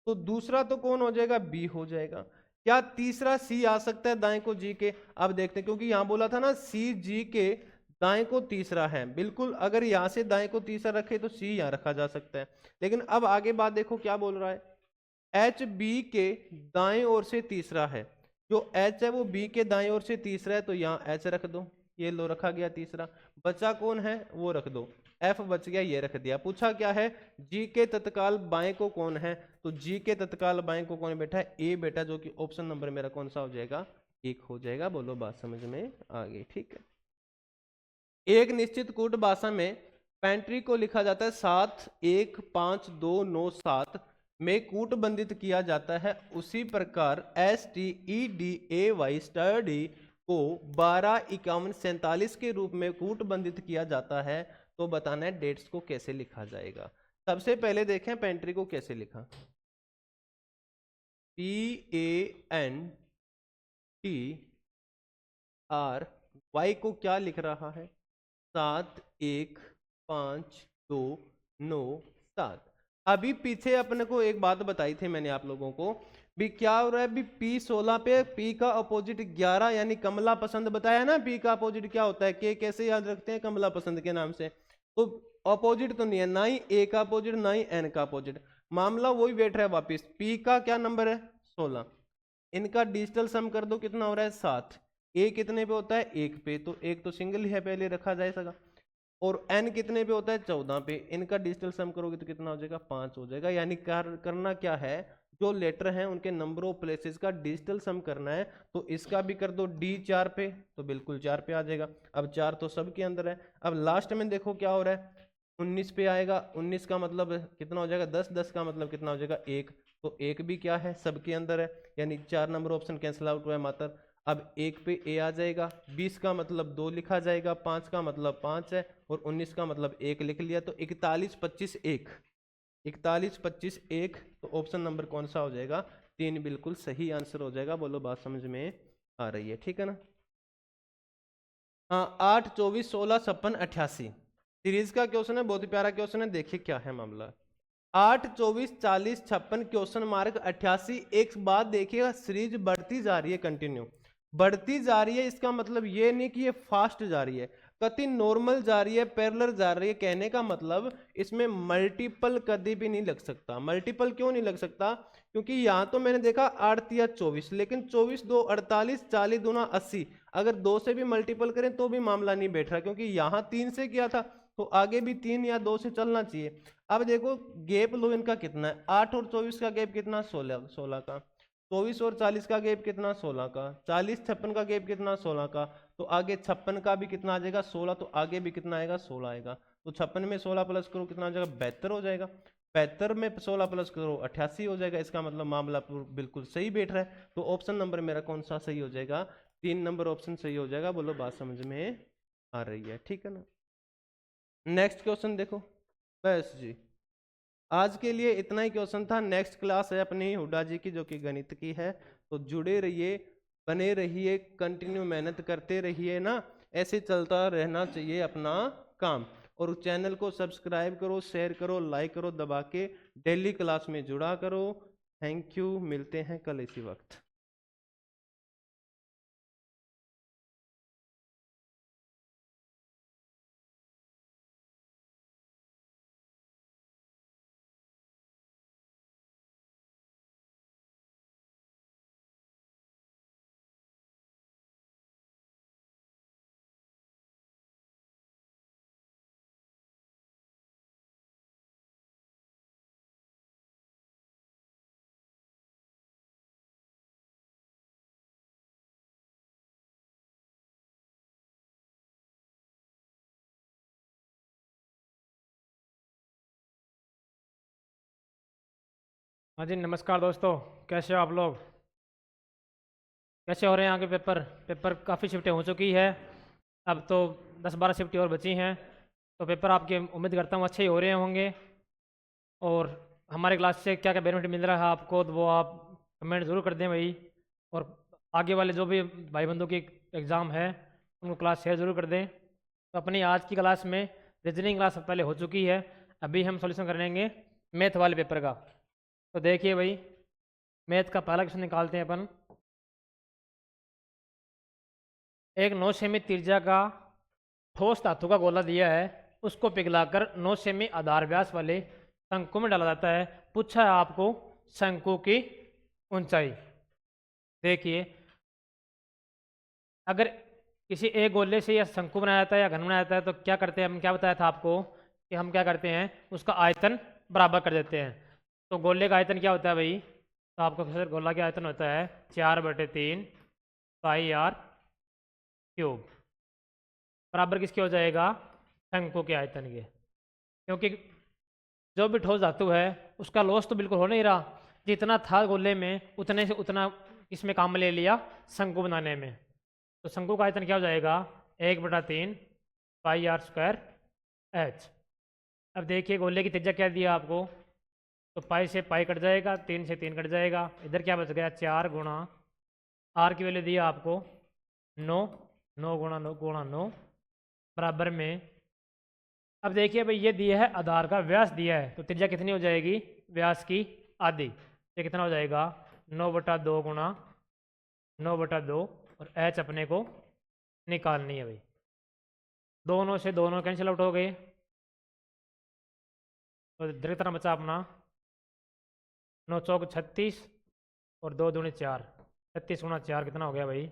तो दूसरा तो कौन हो जाएगा, बी हो जाएगा। क्या तीसरा सी आ सकता है दाएं को जी के, अब देखते हैं, क्योंकि यहां बोला था ना सी जी के दाएं को तीसरा है, बिल्कुल अगर यहां से दाएं को तीसरा रखे तो सी यहां रखा जा सकता है। लेकिन अब आगे बात देखो क्या बोल रहा है, एच बी के दाएं ओर से तीसरा है, जो एच है वो बी के दाएं ओर से तीसरा है, तो यहां एच रख दो, ये लो रखा गया तीसरा। बचा कौन है वो रख दो, एफ बच गया, ये रख दिया। पूछा क्या है, जी के तत्काल बाएं को कौन है, तो जी के तत्काल बाएं को कौन बैठा है, ए बेटा, जो कि ऑप्शन नंबर मेरा कौन सा हो जाएगा, 1 हो जाएगा। बोलो बात समझ में आ गई। ठीक है। एक निश्चित कूट भाषा में पेंट्री को लिखा जाता है 7 1 5 2 9 7 में कूटबंधित किया जाता है। उसी प्रकार S T E D A Y study को 125147 के रूप में कूटबंधित किया जाता है, तो बताना है डेट्स को कैसे लिखा जाएगा। सबसे पहले देखें पेंट्री को कैसे लिखा। PANTRY को क्या लिख रहा है, 715297। अभी पीछे अपने को एक बात बताई थी मैंने आप लोगों को भी, क्या हो रहा है भी P16 पे P का अपोजिट 11 यानी कमला पसंद बताया ना। P का अपोजिट क्या होता है, के कैसे याद रखते हैं, कमला पसंद के नाम से। तो अपोजिट तो नहीं है, ना ही A का अपोजिट ना ही N का अपोजिट, मामला वही बैठ रहा है वापिस। P का क्या नंबर है 16, इनका डिजिटल सम कर दो कितना हो रहा है 7। A कितने पे होता है 1 पे, तो 1 तो सिंगल ही है पहले रखा जाएगा। और N कितने पे होता है 14 पे, इनका डिजिटल सम करोगे तो कितना हो जाएगा 5 हो जाएगा। यानी करना क्या है, जो लेटर हैं उनके नंबर ऑफ प्लेसेस का डिजिटल सम करना है। तो इसका भी कर दो D 4 पे, तो बिल्कुल 4 पे आ जाएगा। अब 4 तो सबके अंदर है। अब लास्ट में देखो क्या हो रहा है, 19 पे आएगा, 19 का मतलब कितना हो जाएगा 10, 10 का मतलब कितना हो जाएगा 1, तो 1 भी क्या है सबके अंदर है, यानी 4 नंबर ऑप्शन कैंसिल आउट हुआ है मात्र। अब 1 पे A आ जाएगा, 20 का मतलब 2 लिखा जाएगा, 5 का मतलब 5 है, और 19 का मतलब 1 लिख लिया, तो 41 25 1, 41 25 1, तो ऑप्शन नंबर कौन सा हो जाएगा 3, बिल्कुल सही आंसर हो जाएगा। बोलो बात समझ में आ रही है, ठीक है ना। हाँ 8 24 16 56 88 सीरीज का क्वेश्चन है, बहुत ही प्यारा क्वेश्चन है। देखिए क्या है मामला, 8 24 40 56 क्वेश्चन मार्क 88। एक बात देखिएगा, सीरीज बढ़ती जा रही है, कंटिन्यू बढ़ती जा रही है। इसका मतलब ये नहीं कि ये फास्ट जा रही है, कति नॉर्मल जा रही है, पैरेलल जा रही है। कहने का मतलब इसमें मल्टीपल कभी भी नहीं लग सकता। मल्टीपल क्यों नहीं लग सकता, क्योंकि यहाँ तो मैंने देखा 8 या 24, लेकिन 24 2 48, 40 दूना 80, अगर 2 से भी मल्टीपल करें तो भी मामला नहीं बैठ रहा, क्योंकि यहाँ 3 से किया था तो आगे भी 3 या 2 से चलना चाहिए। अब देखो गैप लो इनका कितना है, 8 और 24 का गैप कितना 16 16 का, 24 और 40 का गैप कितना 16 का, 40 56 का गैप कितना 16 का, तो आगे 56 का भी कितना आ जाएगा 16, तो आगे भी कितना आएगा 16 आएगा। तो 56 में 16 प्लस करो कितना हो जाएगा 72 हो जाएगा, 72 में 16 प्लस करो 88 हो जाएगा। इसका मतलब मामला बिल्कुल सही बैठ रहा है। तो ऑप्शन नंबर मेरा कौन सा सही हो जाएगा, 3 नंबर ऑप्शन सही हो जाएगा। बोलो बात समझ में आ रही है, ठीक है ना। नेक्स्ट क्वेश्चन देखो। बस जी आज के लिए इतना ही क्वेश्चन था। नेक्स्ट क्लास है अपनी हुड्डा जी की, जो कि गणित की है। तो जुड़े रहिए, बने रहिए, कंटिन्यू मेहनत करते रहिए ना, ऐसे चलता रहना चाहिए अपना काम। और चैनल को सब्सक्राइब करो, शेयर करो, लाइक करो दबा के, डेली क्लास में जुड़ा करो। थैंक यू, मिलते हैं कल इसी वक्त। हाँ जी, नमस्कार दोस्तों, कैसे हो आप लोग? कैसे हो रहे हैं आगे पेपर? पेपर काफ़ी शिफ्टें हो चुकी है, अब तो 10-12 शिफ्टें और बची हैं। तो पेपर आपके उम्मीद करता हूँ अच्छे ही हो रहे होंगे। और हमारे क्लास से क्या क्या बेनिफिट मिल रहा है आपको, तो वो आप कमेंट ज़रूर कर दें भाई। और आगे वाले जो भी भाई बंधु की एग्ज़ाम है उनको क्लास शेयर ज़रूर कर दें। तो अपनी आज की क्लास में रीजनिंग क्लास पहले हो चुकी है, अभी हम सॉल्यूशन करेंगे मैथ वाले पेपर का। तो देखिए भाई, मैथ का पहला क्वेश्चन निकालते हैं अपन। एक 9 सेमी त्रिज्या का ठोस धातु का गोला दिया है, उसको पिघलाकर 9 सेमी आधार व्यास वाले शंकु में डाला जाता है। पूछा है आपको शंकु की ऊंचाई। देखिए, अगर किसी एक गोले से या शंकु बनाया जाता है या घन बनाया जाता है तो क्या करते हैं हम, क्या बताया था आपको कि हम क्या करते हैं, उसका आयतन बराबर कर देते हैं। तो गोले का आयतन क्या होता है भाई, तो आपको फिर गोला का आयतन होता है 4/3 पाई आर क्यूब, बराबर किसके हो जाएगा, शंकु के आयतन के। क्योंकि जो भी ठोस धातु है उसका लॉस तो बिल्कुल हो नहीं रहा, जितना था गोले में उतने से उतना इसमें काम ले लिया शंकु बनाने में। तो शंकु का आयतन क्या हो जाएगा, 1/3 पाई आर स्क्वायर एच। अब देखिए गोले की त्रिज्या क्या दिया आपको, तो पाई से पाई कट जाएगा, 3 से 3 कट जाएगा, इधर क्या बच गया 4 गुणा आर की वैल्यू दिया आपको 9, 9 गुणा 9 गुणा 9 बराबर में। अब देखिए भाई ये दिया है आधार का व्यास दिया है, तो त्रिज्या कितनी हो जाएगी, व्यास की आधी, ये कितना हो जाएगा 9/2 गुणा 9/2, और एच अपने को निकालनी है भाई। दोनों से दोनों कैंसिल आउट हो गए, तो इधर कितना बचा अपना 9 चौक 36 और 2 दूनी 4, 36 गुणा 4 कितना हो गया भाई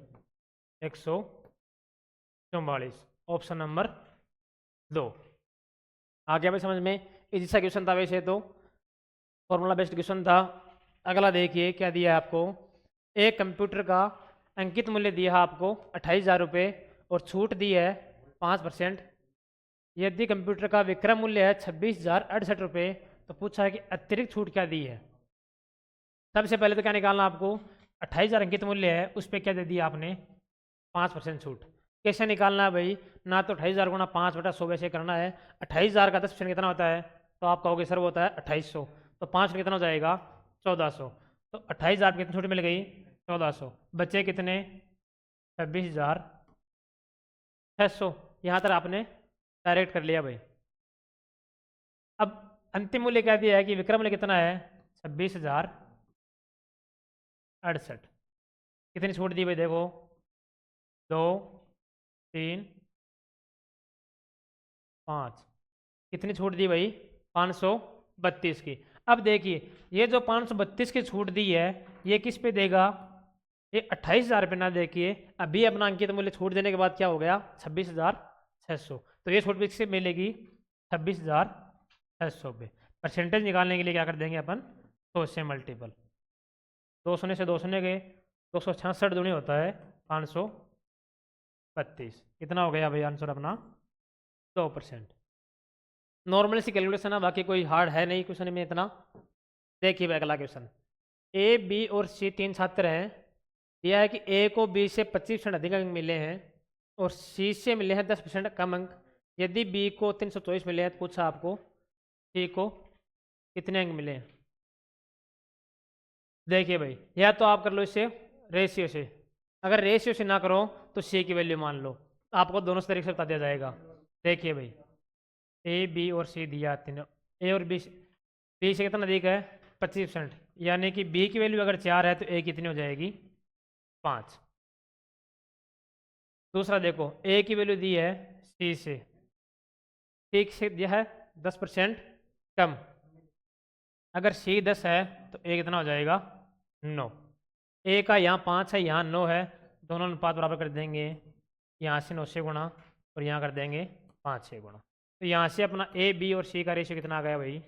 144। ऑप्शन नंबर 2 आ गया भाई समझ में। इजी सा क्वेश्चन था वैसे तो, फॉर्मूला बेस्ड क्वेश्चन था। अगला देखिए क्या दिया है आपको, एक कंप्यूटर का अंकित मूल्य दिया है आपको 28,000 रुपये और छूट दी है 5%। यदि कंप्यूटर का विक्रय मूल्य है 26,068 रुपये, तो पूछा है कि अतिरिक्त छूट क्या दी है। सबसे पहले तो क्या निकालना आपको, 28,000 अंकित मूल्य है, उस पर क्या दे दिया आपने 5% छूट। कैसे निकालना है भाई, ना तो 28,000 गुणा 5/100 वैसे करना है। 28,000 का 10% कितना होता है, तो आप कहोगे सर वो होता है 2800, तो 5 कितना हो जाएगा 1400। तो 28,000 कितनी छूट मिल गई 1400, बचे कितने 26,600। यहाँ तक आपने डायरेक्ट कर लिया भाई। अब अंतिम मूल्य क्या दिया है कि विक्रय मूल्य कितना है 26,068, कितनी छूट दी भाई देखो 2 3 5, कितनी छूट दी भाई 532 की। अब देखिए ये जो 532 की छूट दी है ये किस पे देगा, ये 28,000 रुपये ना देखिए, अभी अपना अंकित मूल्य छूट देने के बाद क्या हो गया 26,600, तो ये छूट भी किससे मिलेगी 26,600 पे। परसेंटेज निकालने के लिए क्या कर देंगे अपन 100 से मल्टीपल, 2 शून्य से 2 शून्य गए, 266 दूनी होता है 532, कितना हो गया भाई आंसर अपना 100%। नॉर्मल सी कैलकुलेशन है, बाकी कोई हार्ड है नहीं क्वेश्चन में इतना। देखिए भाई अगला क्वेश्चन, ए बी और सी 3 छात्र हैं, यह है कि ए को बी से 25% अधिक अंक मिले हैं और सी से मिले हैं 10% कम अंक। यदि बी को 324 मिले हैं तो पूछा आपको सी को कितने अंक मिले हैं। देखिए भाई या तो आप कर लो इसे रेशियो से, अगर रेशियो से ना करो तो सी की वैल्यू मान लो, आपको दोनों तरीके से बता दिया जाएगा। देखिए भाई ए बी और सी दिया तीनों, ए और बी से कितना अधिक है 25%, यानी कि बी की वैल्यू अगर 4 है तो ए कितनी हो जाएगी 5। दूसरा देखो ए की वैल्यू दी है सी से, ठीक से दिया है 10% कम, अगर सी 10 है तो ए कितना हो जाएगा 9। ए का यहाँ 5 है यहाँ 9 है, दोनों अनुपात बराबर कर देंगे, यहाँ से 9 से गुणा और यहाँ कर देंगे 5 से गुणा, तो यहाँ से अपना ए बी और सी का रेशियो कितना आ गया भाई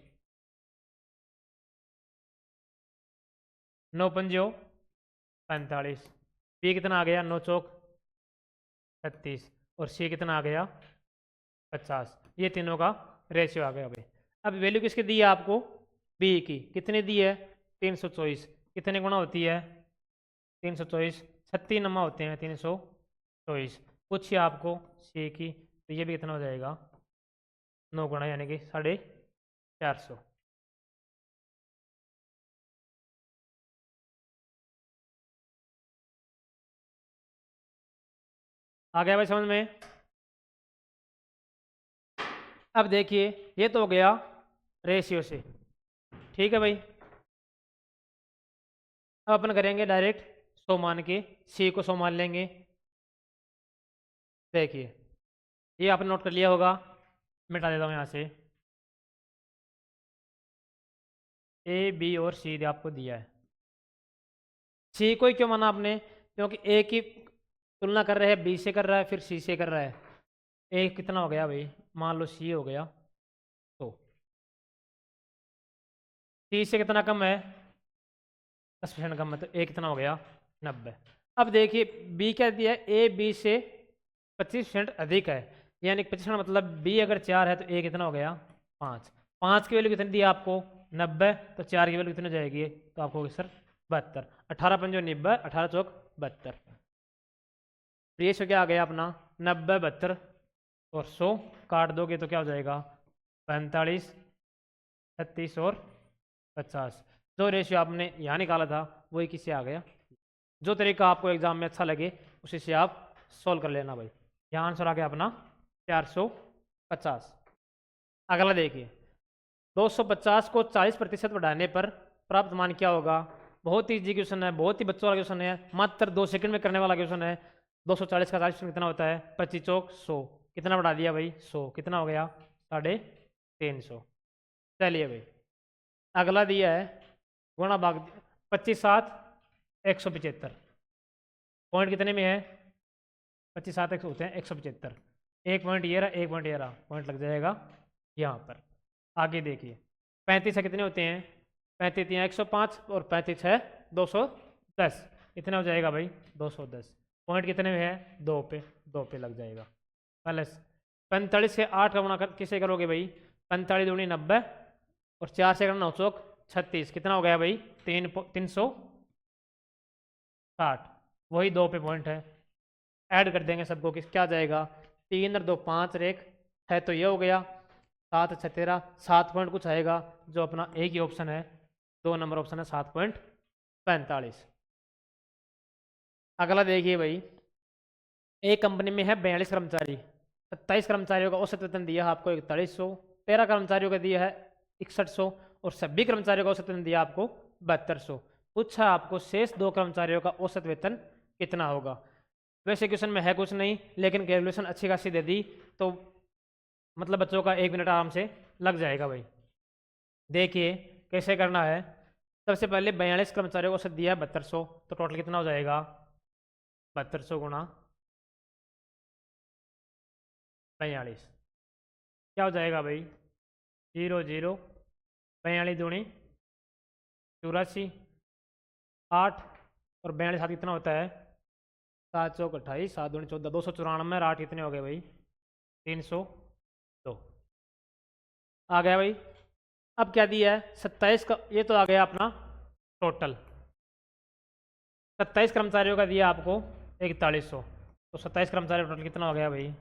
9 पंजो 45, बी कितना आ गया 9 चौक 36 और सी कितना आ गया 50। ये तीनों का रेशियो आ गया भाई। अब वैल्यू किसकी दी है आपको, बी की, कितनी दी है 324, कितने गुना होती है 324, 36 नमा होते हैं 324। पूछिए आपको सी की, तो ये भी कितना हो जाएगा 9 गुना यानी कि 450। आ गया भाई समझ में। अब देखिए ये तो हो गया रेशियो से, ठीक है भाई। अब अपन करेंगे डायरेक्ट 100 मान के, सी को 100 मान लेंगे। देखिए ये आपने नोट कर लिया होगा, मिटा देता हूँ यहाँ से, ए बी और सी आपको दिया है। सी को ही क्यों माना आपने, क्योंकि ए की तुलना कर रहे हैं बी से कर रहा है फिर सी से कर रहा है। ए कितना हो गया भाई, मान लो सी हो गया, तो सी से कितना कम है 10% कम है, तो ए कितना हो गया 90। अब देखिए बी क्या दिया है, ए बी से 25% अधिक है, यानी 25% मतलब बी अगर 4 है तो ए कितना हो गया 5। 5 की वैल्यू कितनी दी है आपको 90, तो 4 की वैल्यू कितनी हो जाएगी, तो आपको होगी सर 72। 18 पंजो 90, 18 चौक 72। रेशियो क्या आ गया अपना 90 72 और 100 काट दोगे तो क्या हो जाएगा 45 36 और 50। जो रेशियो आपने यहाँ निकाला था वही किससे आ गया। जो तरीका आपको एग्जाम में अच्छा लगे उसी से आप सोल्व कर लेना भाई। यहाँ आंसर आ गया अपना 450। अगला देखिए 250 को 40% बढ़ाने पर प्राप्त मान क्या होगा। बहुत ही इजी क्वेश्चन है, बहुत ही बच्चों वाला क्वेश्चन है, मात्र 2 सेकंड में करने वाला क्वेश्चन है। 240 का 40% कितना होता है 25 चौक 100। कितना बढ़ा दिया भाई 100, कितना हो गया 350। चलिए भाई अगला दिया है गुणा भाग 25 7 175। पॉइंट कितने में है 25 7 100 होते हैं 175। एक पॉइंट ये रहा, एक पॉइंट ये रहा, पॉइंट लग जाएगा यहाँ पर। आगे देखिए 35 है कितने होते हैं 35 यहाँ 105 और 35 है 210। कितना हो जाएगा भाई 210। पॉइंट कितने में है 2 पे लग जाएगा। प्लस 45 से 8 का गुणा किसे करोगे भाई 45 दूनी 90 और 4 से करना 9 चौक 36। कितना हो गया भाई 360। वही 2 पे पॉइंट है, ऐड कर देंगे सबको किस क्या जाएगा 3 और 2 5 और 1 है तो ये हो गया 7 6 13। 7 पॉइंट कुछ आएगा जो अपना एक ही ऑप्शन है 2 नंबर ऑप्शन है 7.45। अगला देखिए भाई एक कंपनी में है 42 कर्मचारी, 27 कर्मचारियों का औसत वेतन दिया है आपको 4100, 13 कर्मचारियों का दिया है 6100 और सभी कर्मचारियों का औसत वेतन दिया आपको 7200। पूछा आपको शेष 2 कर्मचारियों का औसत वेतन कितना होगा। वैसे क्वेश्चन में है कुछ नहीं लेकिन कैलकुलेशन अच्छी खासी दे दी तो मतलब बच्चों का 1 मिनट आराम से लग जाएगा भाई। देखिए कैसे करना है। सबसे पहले 42 कर्मचारियों को औसत दिया है 7200 तो टोटल कितना हो जाएगा 7200 गुणा 42। क्या हो जाएगा भाई 0 0 42 दूनी 84 8 और 42 साथ कितना होता है 7 चौक 28 7 दूनी 14 294 और 8 कितने हो गए भाई 302 आ गया भाई। अब क्या दिया है 27 का ये तो आ गया अपना टोटल। 27 कर्मचारियों का दिया आपको 4100 तो 27 कर्मचारियों का टोटल कितना हो गया भाई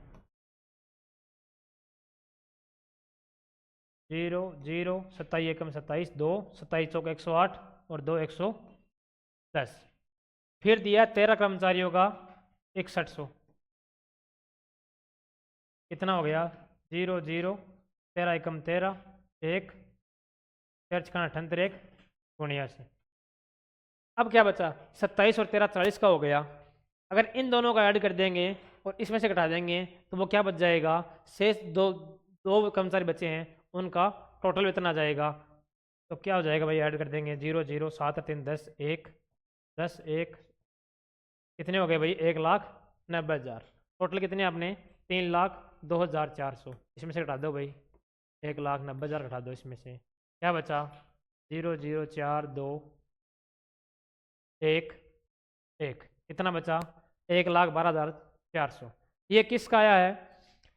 0 0 27 एकम 27 2 27 चौक 108 और 2 110। फिर दिया 13 कर्मचारियों का 6100 कितना हो गया 0 0 13 एकम 13 1 4 छक्का 78 1 79। अब क्या बचा 27 और 13 40 का हो गया। अगर इन दोनों का ऐड कर देंगे और इसमें से घटा देंगे तो वो क्या बच जाएगा शेष दो कर्मचारी बचे हैं उनका टोटल वेतन आ जाएगा। तो क्या हो जाएगा भाई ऐड कर देंगे 0 0 7 3 10 1 10 1 कितने हो गए भाई 1,90,000। टोटल कितने आपने 3,02,400। इसमें से घटा दो भाई 1,90,000 घटा दो इसमें से क्या बचा 0 0 4 2 1 1 कितना बचा 1,12,400। ये किसका आया है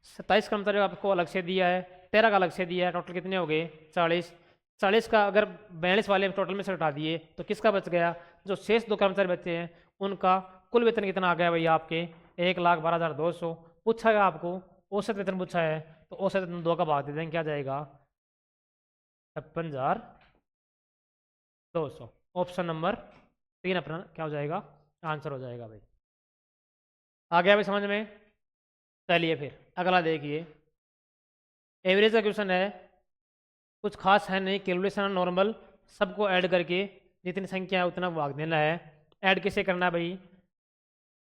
27 कर्मचारियों आपको अलग से दिया है 13 का अलग से दिया है टोटल कितने हो गए 40। 40 का अगर 42 वाले टोटल में से हटा दिए तो किसका बच गया जो शेष 2 कर्मचारी बचे हैं उनका कुल वेतन कितना आ गया भैया आपके 1,12,200। पूछा है आपको औसत वेतन पूछा है तो औसत वेतन 2 का भाग दे देंगे क्या जाएगा 56,200। ऑप्शन नंबर 3 अपना क्या हो जाएगा आंसर हो जाएगा भाई। आ गया भाई समझ में। चलिए फिर अगला देखिए एवरेज का क्वेश्चन है कुछ खास है नहीं कैलकुलेशन नॉर्मल सबको ऐड करके जितनी संख्या है उतना भाग देना है। ऐड कैसे करना है भाई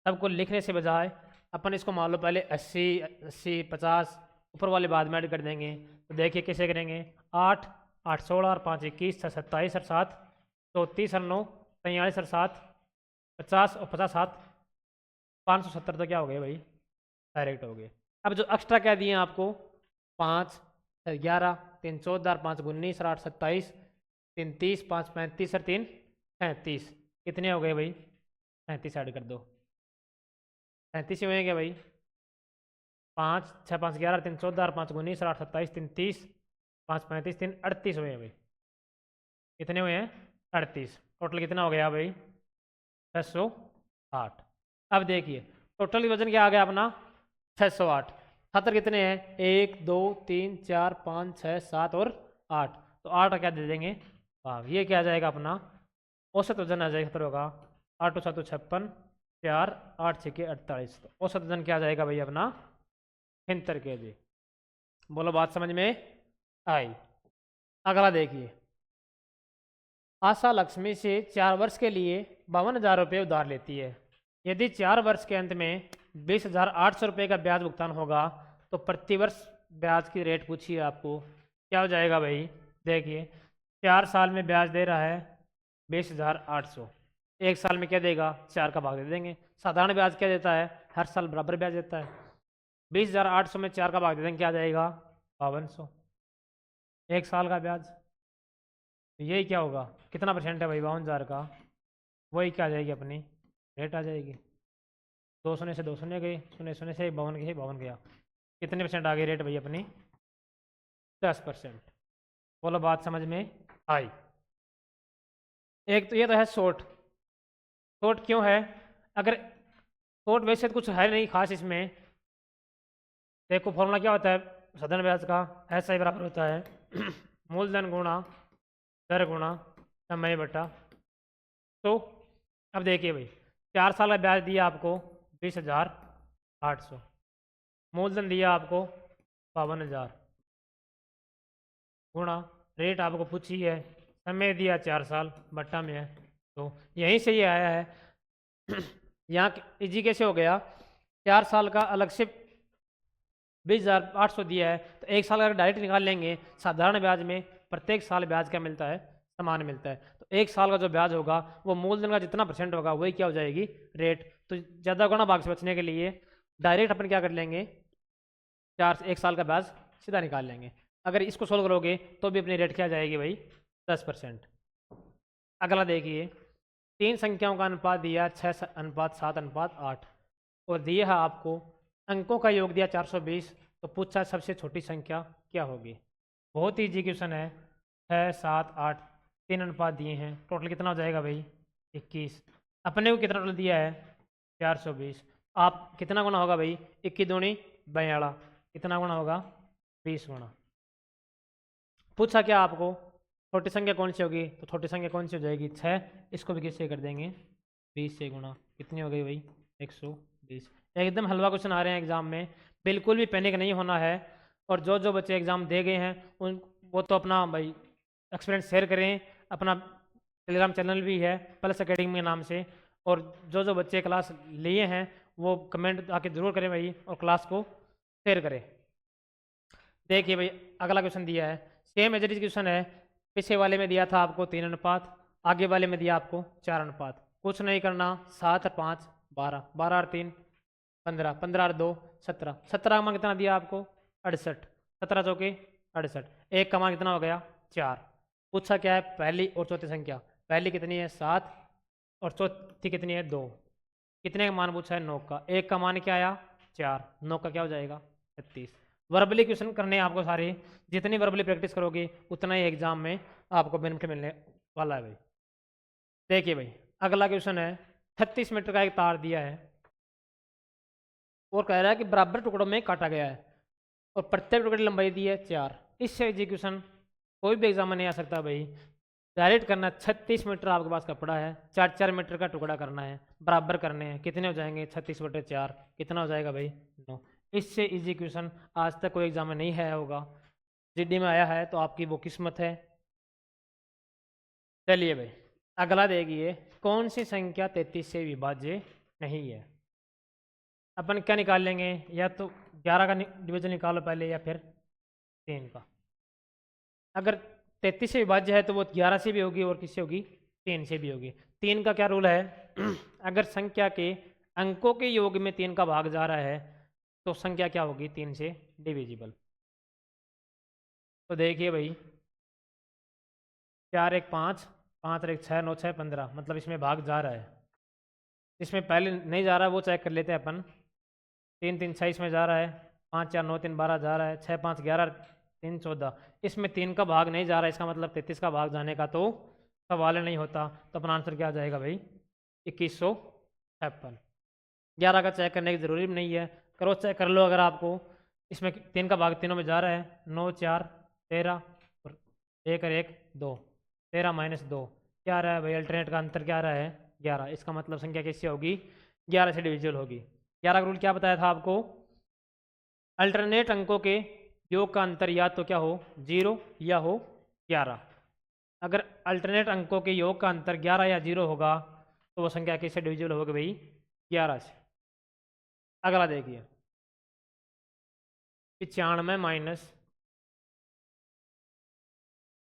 सबको लिखने से बजाय अपन इसको मान लो पहले 80 80 50 ऊपर वाले बाद में ऐड कर देंगे। तो देखिए कैसे करेंगे 8 8 16 और 5 21 6 27 और 7 34 और 9 43 और 7 50 और 50 7 570 तो क्या हो गए भाई डायरेक्ट हो गए। अब जो एक्स्ट्रा क्या दिए आपको 5 11 3 14 और 5 19 और 8 27 3 30 5 35 और 3 35 कितने हो गए भाई 35 ऐड कर दो 35 ही होंगे भाई 5 6 5 11 3 14 और 5 19 और 8 27 3 30 5 35 3 38 हुए हैं भाई। कितने हुए हैं 38। टोटल कितना हो गया भाई 608। अब देखिए टोटल वजन क्या आ गया अपना 608। छात्र कितने हैं 1 2 3 4 5 6 7 और 8, तो 8 क्या दे देंगे भाग। ये क्या आ जाएगा अपना औसत वजन आ जाएगा छात्रों का 8 7 56 4 8 6 48, तो औसत वजन क्या आ जाएगा भाई अपना 73 kg। बोलो बात समझ में आई। अगला देखिए, आशा लक्ष्मी से 4 वर्ष के लिए 52,000 रुपये उधार लेती है। यदि 4 वर्ष के अंत में 20,800 रुपये का ब्याज भुगतान होगा तो प्रतिवर्ष ब्याज की रेट पूछिए आपको क्या हो जाएगा भाई। देखिए 4 साल में ब्याज दे रहा है 20,800, एक साल में क्या देगा 4 का भाग दे देंगे। साधारण ब्याज क्या देता है हर साल बराबर ब्याज देता है। 20,800 में 4 का भाग दे देंगे क्या आ जाएगा 5200, एक साल का ब्याज। तो यही क्या होगा कितना परसेंट है भाई 52,000 का, वही क्या आ जाएगी अपनी रेट आ जाएगी। 2 शून्य से 2 शून्य गए, शून्य शून्य से 52 गए 52 गया, कितने परसेंट आ गई रेट भाई अपनी 10%। बोलो बात समझ में आई। एक तो ये तो है शॉर्ट। शॉर्ट क्यों है, अगर शॉर्ट वैसे तो कुछ है नहीं खास इसमें। देखो फॉर्मूला क्या होता है साधारण ब्याज का, ऐसा ही बराबर होता है मूलधन गुणा दर गुणा समय बटा। तो अब देखिए भाई 4 साल का ब्याज दिया आपको 20,800, मूलधन दिया आपको 52,000 गुणा रेट आपको पूछी है, समय दिया 4 साल बट्टा में है, तो यहीं से ये आया है यहाँ इजी कैसे हो गया 4 साल का अलग से 20,800 दिया है, तो एक साल का डायरेक्ट निकाल लेंगे। साधारण ब्याज में प्रत्येक साल ब्याज क्या मिलता है समान मिलता है, तो एक साल का जो ब्याज होगा वो मूलधन का जितना परसेंट होगा वही क्या हो जाएगी रेट। तो ज़्यादा गुणा भाग से बचने के लिए डायरेक्ट अपन क्या कर लेंगे एक साल का ब्याज सीधा निकाल लेंगे। अगर इसको सोल्व करोगे तो भी अपनी रेट क्या जाएगी भाई 10%। अगला देखिए 3 संख्याओं का अनुपात दिया 6:7:8 और दिया है आपको अंकों का योग दिया 420, तो पूछा सबसे छोटी संख्या क्या होगी। बहुत ही इजी क्वेश्चन है 6 7 8 3 अनुपात दिए हैं, टोटल कितना हो जाएगा भाई 21। अपने को कितना टोटल दिया है 420, आप कितना गुना होगा भाई 21 दूनी 42, कितना गुना होगा 20 गुना। पूछा क्या आपको छोटी संख्या कौन सी होगी, तो छोटी संख्या कौन सी हो जाएगी 6, इसको भी किससे कर देंगे 20 से गुना, कितनी हो गई भाई 120। एकदम हलवा क्वेश्चन आ रहे हैं एग्जाम में, बिल्कुल भी पैनिक नहीं होना है। और जो जो बच्चे एग्जाम दे गए हैं उन वो तो अपना भाई एक्सपीरियंस शेयर करें, अपना टेलीग्राम चैनल भी है प्लस अकेडमी के नाम से, और जो जो बच्चे क्लास लिए हैं वो कमेंट आके ज़रूर करें भाई और क्लास को शेयर करें। देखिए भाई अगला क्वेश्चन दिया है same as it is question है, पिछले वाले में दिया था आपको 3 अनुपात, आगे वाले में दिया आपको 4 अनुपात। कुछ नहीं करना 7 और 5 12, 12 और 3 15, 15 और 2 17, 17 का मान कितना दिया आपको 68, 17 चौके 68, एक का मान कितना हो गया 4। पूछा क्या है पहली और चौथी संख्या, पहली कितनी है 7 और चौथी कितनी है 2, कितने का मान पूछा है 9 का, एक का मान क्या आया 4, 9 का क्या हो जाएगा 36। वर्बली क्वेश्चन करने हैं आपको सारे, जितनी वर्बली प्रैक्टिस करोगे उतना ही एग्जाम में आपको बेनिफिट मिलने वाला है भाई। देखिए भाई अगला क्वेश्चन है 36 मीटर का एक तार दिया है और कह रहा है कि बराबर टुकड़ों में काटा गया है और प्रत्येक टुकड़े की लंबाई दी है 4। इससे एग्जीक्यूशन कोई भी एग्जाम में नहीं आ सकता भाई, डायरेक्ट करना 36 मीटर आपके पास कपड़ा है, 4-4 मीटर का टुकड़ा करना है, बराबर करने हैं, कितने हो जाएंगे 36/4, कितना हो जाएगा भाई 9। इससे इजी क्वेश्चन आज तक कोई एग्जाम में नहीं आया होगा, जीडी में आया है तो आपकी वो किस्मत है। चलिए भाई अगला देखिए कौन सी संख्या 33 से विभाज्य नहीं है। अपन क्या निकाल लेंगे, या तो 11 का डिवीजन निकालो पहले या फिर 3 का। अगर 33 से विभाज्य है तो वो 11 से भी होगी और किससे होगी 3 से भी होगी। 3 का क्या रूल है अगर संख्या के अंकों के योग में 3 का भाग जा रहा है तो संख्या क्या होगी 3 से डिविजिबल। तो देखिए भाई 4 1 5, 5 और 1 6, 9 6 15, मतलब इसमें भाग जा रहा है। इसमें पहले नहीं जा रहा है वो चेक कर लेते हैं अपन। 3 3 6 इसमें जा रहा है, 5 4 9 3 12 जा रहा है, 6 5 11 3 14, इसमें 3 का भाग नहीं जा रहा है, इसका मतलब 33 का भाग जाने का तो सवाल नहीं होता। तो अपना आंसर क्या आ जाएगा भाई 2156। 11 का चेक करने की ज़रूरी भी नहीं है, क्रॉस चेक कर लो अगर आपको। इसमें 3 का भाग तीनों में जा रहा है, 9 4 13 और 1 और 1 2, 13 माइनस 2 क्या आ रहा है भाई, अल्टरनेट का अंतर क्या आ रहा है 11। इसका मतलब संख्या कैसी होगी, 11 से डिविजिबल होगी। 11 का रूल क्या बताया था आपको, अल्टरनेट अंकों के योग का अंतर या तो क्या हो 0 या हो 11। अगर अल्टरनेट अंकों के योग का अंतर 11 या 0 होगा तो वो संख्या किससे डिविजिबल होगी भाई, 11 से। अगला देखिए 95 माइनस,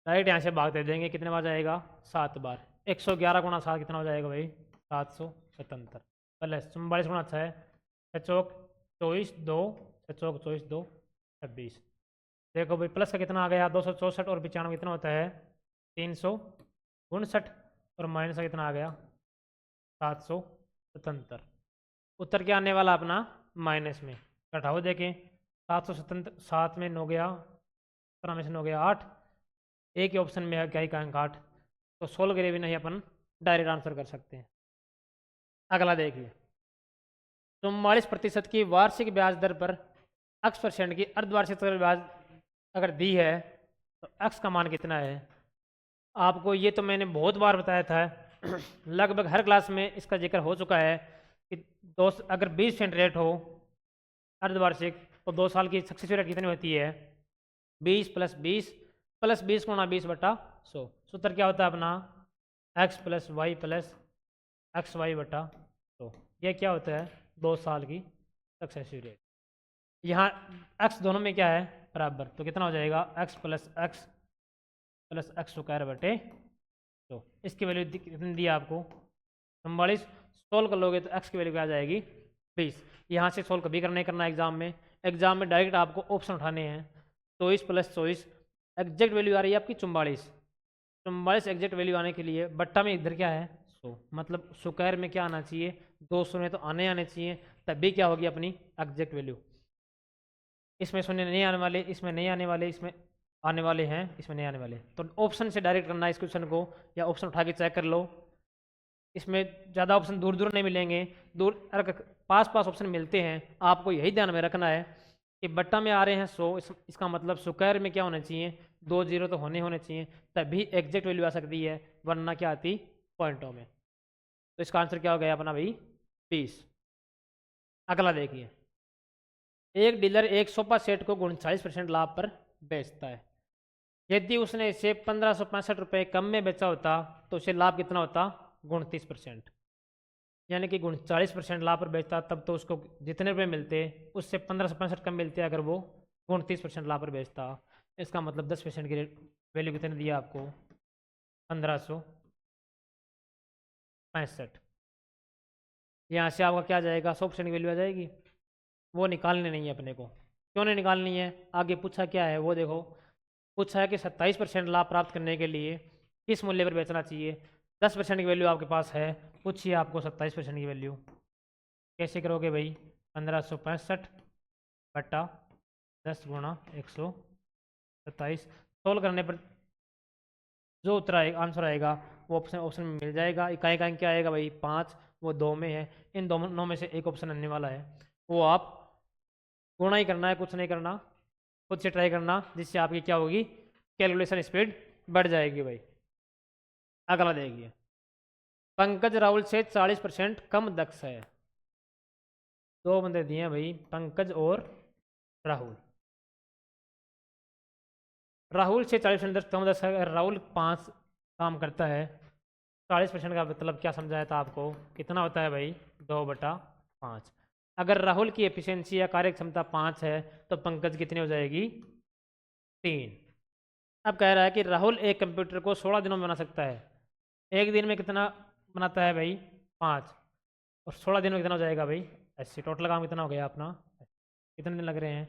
डायरेक्ट यहाँ से भाग दे देंगे, कितने बार जाएगा 7 बार। 111 गुणा 7 कितना हो जाएगा भाई 777 प्लस 44 गुणा 6 छः चौक 24 2 छः चौक 24 2 26। देखो भाई प्लस का कितना आ गया 264 और 95 कितना होता है 359 और माइनस का कितना आ गया 777। उत्तर क्या आने वाला अपना माइनस में, घटाओ देखें 777 7 में 9 गया 17 में से 9 गया 8, एक ही ऑप्शन में है क्या ही का अंक 8, तो सोल्व करे भी नहीं अपन डायरेक्ट आंसर कर सकते हैं। अगला देखिए 44% की वार्षिक ब्याज दर पर x% की अर्धवार्षिक ब्याज अगर दी है तो x का मान कितना है। आपको ये तो मैंने बहुत बार बताया था लगभग हर क्लास में इसका जिक्र हो चुका है कि अगर 20% रेट हो अर्धवार्षिक तो 2 साल की सक्सेस रेट कितनी होती है 20 प्लस 20 गुणा 20 बटा 100। सूत्र क्या होता है अपना x plus y plus x y बटा 100। यह क्या होता है 2 साल की सक्सेस रेट। यहाँ x दोनों में क्या है बराबर, तो कितना हो जाएगा x प्लस एक्स स्क्वायर बटे 2। इसकी वैल्यू कितनी दी आपको 44। सोल्व कर लोगे तो x की वैल्यू क्या आ जाएगी 20। यहाँ से सोल्व कभी करना है एग्जाम में डायरेक्ट आपको ऑप्शन उठाने हैं। 24 प्लस 24 एग्जैक्ट वैल्यू आ रही है आपकी 44 एग्जैक्ट वैल्यू आने के लिए बट्टा में इधर क्या है 100, मतलब स्क्वायर में क्या आना चाहिए 200 में तो आने चाहिए, तभी क्या होगी अपनी एग्जैक्ट वैल्यू। इसमें शून्य नहीं आने वाले, इसमें नहीं आने वाले, इसमें आने वाले हैं, इसमें नहीं आने वाले, तो ऑप्शन से डायरेक्ट करना है इस क्वेश्चन को, या ऑप्शन उठा के चेक कर लो। इसमें ज़्यादा ऑप्शन दूर दूर नहीं मिलेंगे, दूर अगर पास ऑप्शन मिलते हैं आपको यही ध्यान में रखना है कि बट्टा में आ रहे हैं 100, इसका मतलब स्क्वायर में क्या होना चाहिए 2 जीरो तो होने चाहिए, तभी एग्जैक्ट वैल्यू आ सकती है, वरना क्या आती पॉइंटों में। तो इसका आंसर क्या हो गया अपना भाई 20। अगला देखिए एक डीलर एक सोफा सेट को 39% लाभ पर बेचता है। यदि उसने इसे 1565 रुपये कम में बेचा होता तो उसे लाभ कितना होता 29%, यानी कि 39% लाभ पर बेचता तब तो उसको जितने रुपये मिलते उससे 1565 कम मिलते अगर वो 29% लाभ पर बेचता। इसका मतलब 10% की वैल्यू कितने दिया आपको 1565। यहाँ से आपका क्या आ जाएगा 100% की वैल्यू आ जाएगी, वो निकालनी नहीं है अपने को। क्यों नहीं निकालनी है, आगे पूछा क्या है वो देखो, पूछा है कि 27% लाभ प्राप्त करने के लिए किस मूल्य पर बेचना चाहिए। 10% की वैल्यू आपके पास है, पूछिए आपको 27% की वैल्यू कैसे करोगे भाई 1565 बट्टा 10 गुणा 127। सोल्व करने पर जो उत्तर आएगा आंसर आएगा वो ऑप्शन में मिल जाएगा। इकाई का क्या आएगा भाई 5, वो 2 में है, इन दोनों में से एक ऑप्शन आने वाला है, वो आप गुणा ही करना है, कुछ नहीं करना, खुद से ट्राई करना, जिससे आपकी क्या होगी कैलकुलेशन स्पीड बढ़ जाएगी भाई। अगला देखिए पंकज राहुल से 40% कम दक्ष है। 2 बंदे दिए हैं भाई पंकज और राहुल। राहुल से 40% कम दक्ष है, राहुल 5 काम करता है, 40% का मतलब क्या समझाया था आपको कितना होता है भाई 2/5। अगर राहुल की एफिशिएंसी या कार्य क्षमता 5 है तो पंकज कितनी हो जाएगी 3। अब कह रहा है कि राहुल एक कंप्यूटर को 16 दिनों में बना सकता है, एक दिन में कितना बनाता है भाई 5, और 16 दिनों में कितना हो जाएगा भाई 80। टोटल काम कितना हो गया अपना, कितने दिन लग रहे हैं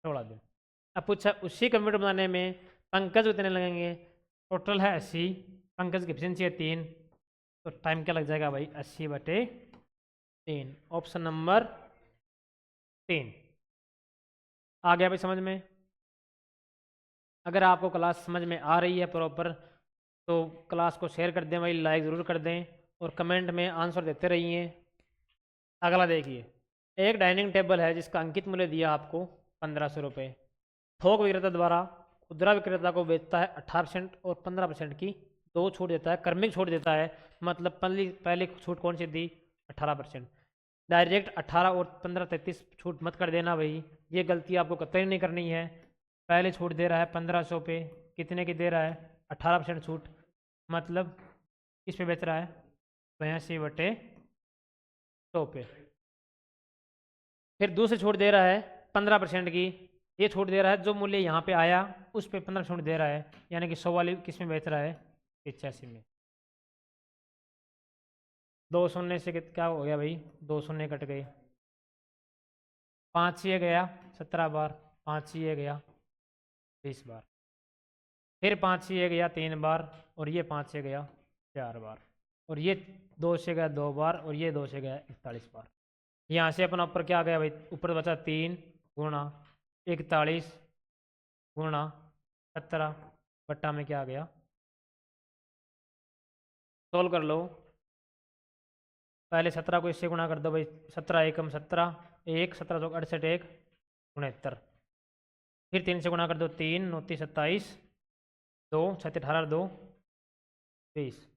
16 दिन। अब पूछा उसी कंप्यूटर बनाने में पंकज कितने लगेंगे, टोटल है 80, पंकज की एफिशिएंसी है 3, तो टाइम क्या लग जाएगा भाई 80/3। ऑप्शन नंबर 3 आ गया भाई समझ में। अगर आपको क्लास समझ में आ रही है प्रॉपर तो क्लास को शेयर कर दें भाई, लाइक ज़रूर कर दें और कमेंट में आंसर देते रहिए। अगला देखिए, एक डाइनिंग टेबल है जिसका अंकित मूल्य दिया आपको 1500 रुपये। थोक विक्रेता द्वारा खुदरा विक्रेता को बेचता है 18% और 15% की दो छूट देता है, क्रमिक छूट देता है। मतलब पहली पहली छूट कौन सी दी? 18%। डायरेक्ट 18 और 15 33 छूट मत कर देना भाई, ये गलती आपको कतई नहीं करनी है। पहले छूट दे रहा है 1500 पे, कितने की दे रहा है? 18% छूट। मतलब किस पे बेच रहा है? 82/100 पे। फिर दूसरी छूट दे रहा है 15% की, ये छूट दे रहा है जो मूल्य यहाँ पे आया उस पे 15 छूट दे रहा है, यानी कि 100 वाली किस में बेच रहा है? 85 में। 2 शून्य से क्या हो गया भाई? 2 शून्य कट गए, 5 ये गया 17 बार, 5 ये गया 20 बार, फिर 5 ये गया 3 बार, और ये 5 से गया 4 बार, और ये 2 से गया 2 बार, और ये 2 से गया 41 बार। यहाँ से अपना ऊपर क्या गया भाई? ऊपर बचा 3 गुणा 41 गुणा 17 बट्टा में क्या आ गया? सोल्व कर लो। पहले 17 को इससे गुणा कर दो भाई, 17 एकम 17, 1 17 चौक 68, 1 69। फिर 3 से गुणा कर दो, 3 9 30 27, 2 6 18 2 20।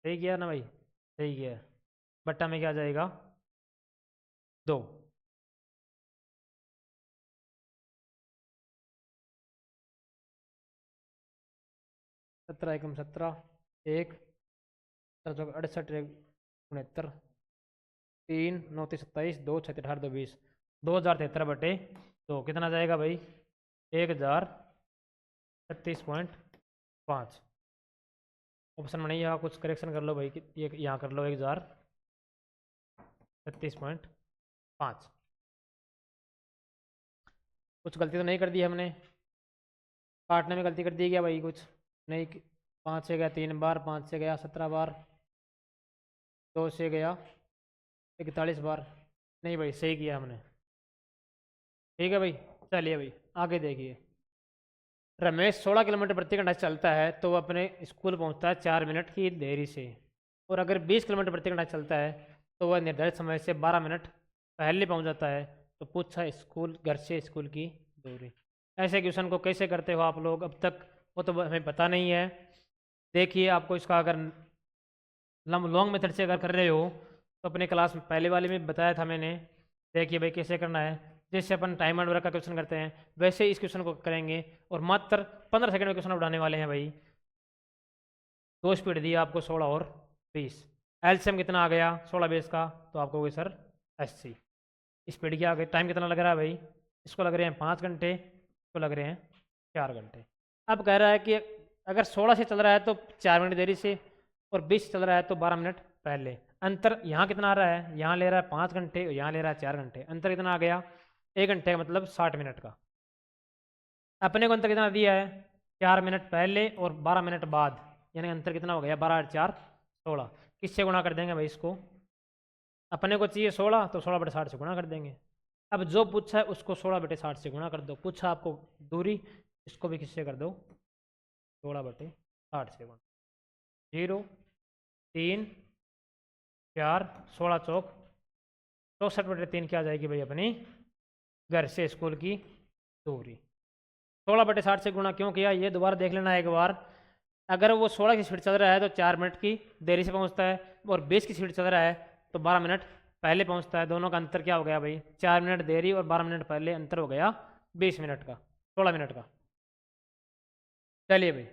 सही किया ना भाई? सही किया। बट्टा में क्या आ जाएगा? 2। 17 एकम 17, 1 17 चौक 68, 1 69, 3 9 30 27, 2 6 18 2 20, 2073/2 कितना जाएगा भाई? 1036.5। ऑप्शन में नहीं, यहाँ कुछ करेक्शन कर लो भाई, ये यहाँ कर लो 1036.5। कुछ गलती तो नहीं कर दी हमने? काटने में गलती कर दी क्या भाई? कुछ नहीं। 5 से गया 3 बार, 5 से गया 17 बार, 2 से गया 41 बार। नहीं भाई, सही किया हमने। ठीक है भाई, चलिए भाई आगे देखिए। रमेश 16 किलोमीटर प्रति घंटा चलता है तो वह अपने स्कूल पहुंचता है 4 मिनट की देरी से, और अगर 20 किलोमीटर प्रति घंटा चलता है तो वह निर्धारित समय से 12 मिनट पहले पहुंच जाता है। तो पूछा स्कूल घर से स्कूल की दूरी। ऐसे क्वेश्चन को कैसे करते हो आप लोग अब तक? वो तो हमें पता नहीं है। देखिए, आपको इसका अगर लॉन्ग मेथड से अगर कर रहे हो तो अपने क्लास में पहले वाले में बताया था मैंने। देखिए भाई कैसे करना है, जैसे अपन टाइम एंड वर्क का क्वेश्चन करते हैं वैसे इस क्वेश्चन को करेंगे, और मात्र 15 सेकंड में क्वेश्चन उठाने वाले हैं भाई। 2 स्पीड दिया आपको 16 और 20। एलसीएम कितना आ गया 16 20 का? तो आपको होगी सर 80। स्पीड क्या आ गई? टाइम कितना लग रहा है भाई? इसको लग रहे हैं 5 घंटे, इसको लग रहे हैं 4 घंटे। अब कह रहा है कि अगर 16 से चल रहा है तो 4 मिनट देरी से, और 20 चल रहा है तो 12 मिनट पहले। अंतर यहाँ कितना आ रहा है? यहाँ ले रहा है 5 घंटे और यहाँ ले रहा है 4 घंटे। अंतर कितना आ गया? 1 घंटे का मतलब 60 मिनट का। अपने को अंतर कितना दिया है? 4 मिनट पहले और 12 मिनट बाद, यानी अंतर कितना हो गया? 12 और 4 16। किससे गुणा कर देंगे भाई इसको? अपने को चाहिए 16, तो 16/60 से गुणा कर देंगे। अब जो पूछा है उसको 16/60 से गुणा कर दो। पूछा आपको दूरी, इसको भी किससे कर दो? 16/60 से गुणा। 0 3 4 16 चौक 64/3 क्या आ जाएगी भाई अपनी घर से स्कूल की दूरी। 16/60 से गुणा क्यों किया ये दोबारा देख लेना एक बार। अगर वो 16 की स्पीड चल रहा है तो 4 मिनट की देरी से पहुंचता है, और 20 की स्पीड चल रहा है तो 12 मिनट पहले पहुंचता है। दोनों का अंतर क्या हो गया भाई? 4 मिनट देरी और 12 मिनट पहले, अंतर हो गया 20 मिनट का, 16 मिनट का। चलिए भाई,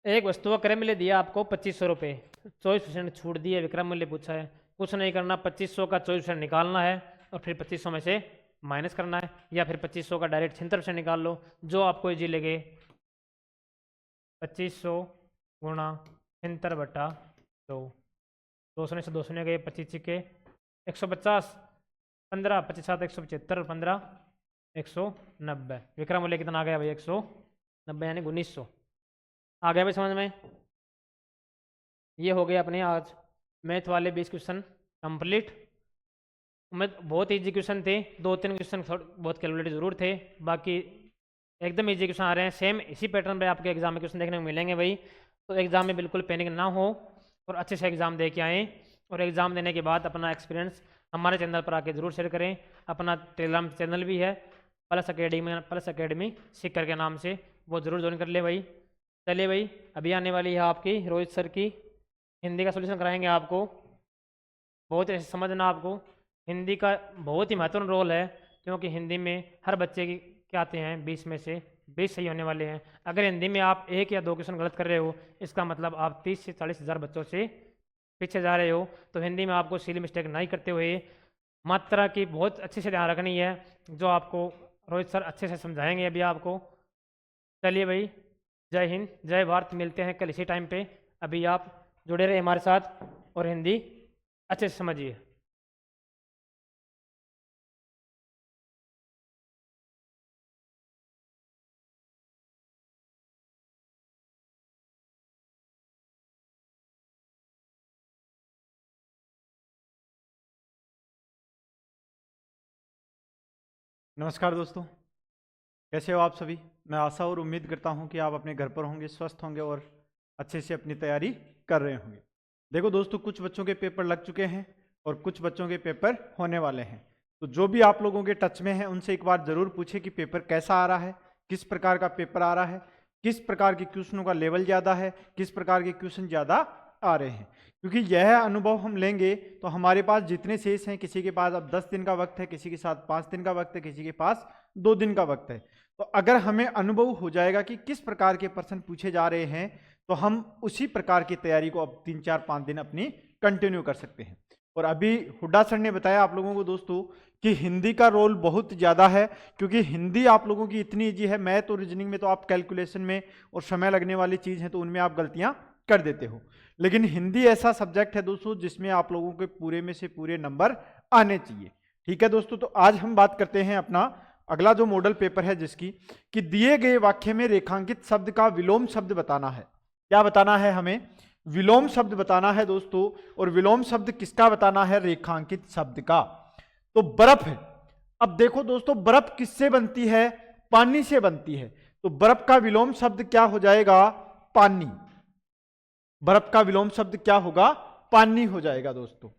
एक वस्तु का क्रय मूल्य दिया आपको 2500 रुपये, 24% छूट दी है, विक्रय मूल्य पूछा है। कुछ नहीं करना, 2500 का 24% निकालना है और फिर 2500 में से माइनस करना है, या फिर 2500 का डायरेक्ट 76% निकाल लो, जो आपको इजी लगे। 2500 गुणा 76/2, 200 से 200 गए, 25 के 150, 15 25 7 175 और 15 190। विक्रय मूल्य कितना आ गया भाई? 190, यानी 1900। आ गया भाई समझ में? ये हो गया अपने आज मैथ वाले 20 क्वेश्चन कंप्लीट। उम्मीद बहुत ईजी क्वेश्चन थे, 2-3 क्वेश्चन बहुत कैलकुलेटेड जरूर थे, बाकी एकदम ईजी क्वेश्चन आ रहे हैं। सेम इसी पैटर्न पे आपके एग्जाम में क्वेश्चन देखने को मिलेंगे भाई, तो एग्जाम में बिल्कुल पैनिक ना हो और अच्छे से एग्ज़ाम दे के आएँ। और एग्ज़ाम देने के बाद अपना एक्सपीरियंस हमारे चैनल पर आके ज़रूर शेयर करें। अपना टेलीग्राम चैनल भी है प्लस अकेडमी सीकर के नाम से, वो ज़रूर ज्वाइन कर ले भाई। चलिए भाई, अभी आने वाली है आपकी रोहित सर की हिंदी का सोल्यूशन कराएंगे आपको। बहुत ऐसे समझना आपको, हिंदी का बहुत ही महत्वपूर्ण रोल है, क्योंकि हिंदी में हर बच्चे की क्या आते हैं 20 में से 20 सही होने वाले हैं। अगर हिंदी में आप 1 या 2 क्वेश्चन गलत कर रहे हो, इसका मतलब आप 30 से 40 हज़ार बच्चों से पीछे जा रहे हो। तो हिंदी में आपको सिली मिस्टेक नहीं करते हुए मात्रा की बहुत अच्छे से ध्यान रखनी है, जो आपको रोहित सर अच्छे से समझाएंगे अभी आपको। चलिए भाई, जय हिंद जय भारत, मिलते हैं कल इसी टाइम पे। अभी आप जुड़े रहे हमारे साथ और हिंदी अच्छे से समझिए। नमस्कार दोस्तों, कैसे हो आप सभी। मैं आशा और उम्मीद करता हूं कि आप अपने घर पर होंगे, स्वस्थ होंगे और अच्छे से अपनी तैयारी कर रहे होंगे। देखो दोस्तों, कुछ बच्चों के पेपर लग चुके हैं और कुछ बच्चों के पेपर होने वाले हैं। तो जो भी आप लोगों के टच में है उनसे एक बार जरूर पूछे कि पेपर कैसा आ रहा है, किस प्रकार का पेपर आ रहा है, किस प्रकार के क्वेश्चनों का लेवल ज़्यादा है, किस प्रकार के क्वेश्चन ज़्यादा आ रहे हैं। क्योंकि यह अनुभव हम लेंगे तो हमारे पास जितने शेष हैं, किसी के पास अब 10 दिन का वक्त है, किसी के साथ 5 दिन का वक्त है, किसी के पास 2 दिन का वक्त है। तो अगर हमें अनुभव हो जाएगा कि किस प्रकार के प्रश्न पूछे जा रहे हैं, तो हम उसी प्रकार की तैयारी को अब 3 4 5 दिन अपनी कंटिन्यू कर सकते हैं। और अभी हुड्डा सर ने बताया आप लोगों को दोस्तों कि हिंदी का रोल बहुत ज़्यादा है, क्योंकि हिंदी आप लोगों की इतनी ईजी है। मैथ और रीजनिंग में तो आप कैलकुलेशन में और समय लगने वाली चीज़ है तो उनमें आप गलतियां कर देते हो, लेकिन हिंदी ऐसा सब्जेक्ट है दोस्तों जिसमें आप लोगों के पूरे में से पूरे नंबर आने चाहिए। ठीक है दोस्तों, तो आज हम बात करते हैं अपना अगला जो मॉडल पेपर है, जिसकी कि दिए गए वाक्य में रेखांकित शब्द का विलोम शब्द बताना है। क्या बताना है हमें? विलोम शब्द बताना है दोस्तों। और विलोम शब्द किसका बताना है? रेखांकित शब्द का। तो बर्फ है। अब देखो दोस्तों, बर्फ किससे बनती है? पानी से बनती है। तो बर्फ का विलोम शब्द क्या हो जाएगा? पानी। बर्फ का विलोम शब्द क्या होगा? पानी हो जाएगा दोस्तों।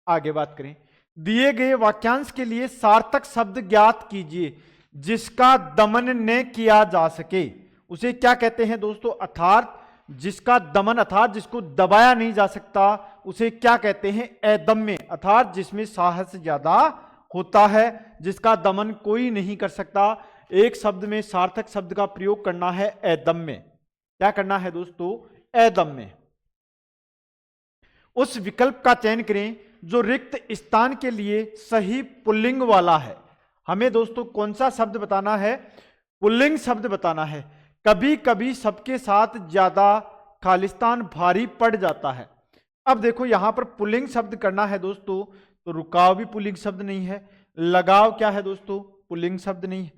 आगे बात करें, दिए गए वाक्यांश के लिए सार्थक शब्द ज्ञात कीजिए जिसका दमन न किया जा सके। उसे क्या कहते हैं दोस्तों? अर्थात जिसका दमन, अर्थात जिसको दबाया नहीं जा सकता, उसे क्या कहते हैं? अदम्य। अर्थात जिसमें साहस ज्यादा होता है, जिसका दमन कोई नहीं कर सकता। एक शब्द में सार्थक शब्द का प्रयोग करना है अदम्य। क्या करना है दोस्तों? अदम्य। उस विकल्प का चयन करें जो रिक्त स्थान के लिए सही पुल्लिंग वाला है। हमें दोस्तों कौन सा शब्द बताना है? पुल्लिंग शब्द बताना है। कभी कभी सबके साथ ज्यादा खालिस्तान भारी पड़ जाता है। अब देखो यहां पर पुल्लिंग शब्द करना है दोस्तों, तो रुकाव भी पुल्लिंग शब्द नहीं है। लगाव क्या है दोस्तों? पुल्लिंग शब्द नहीं है।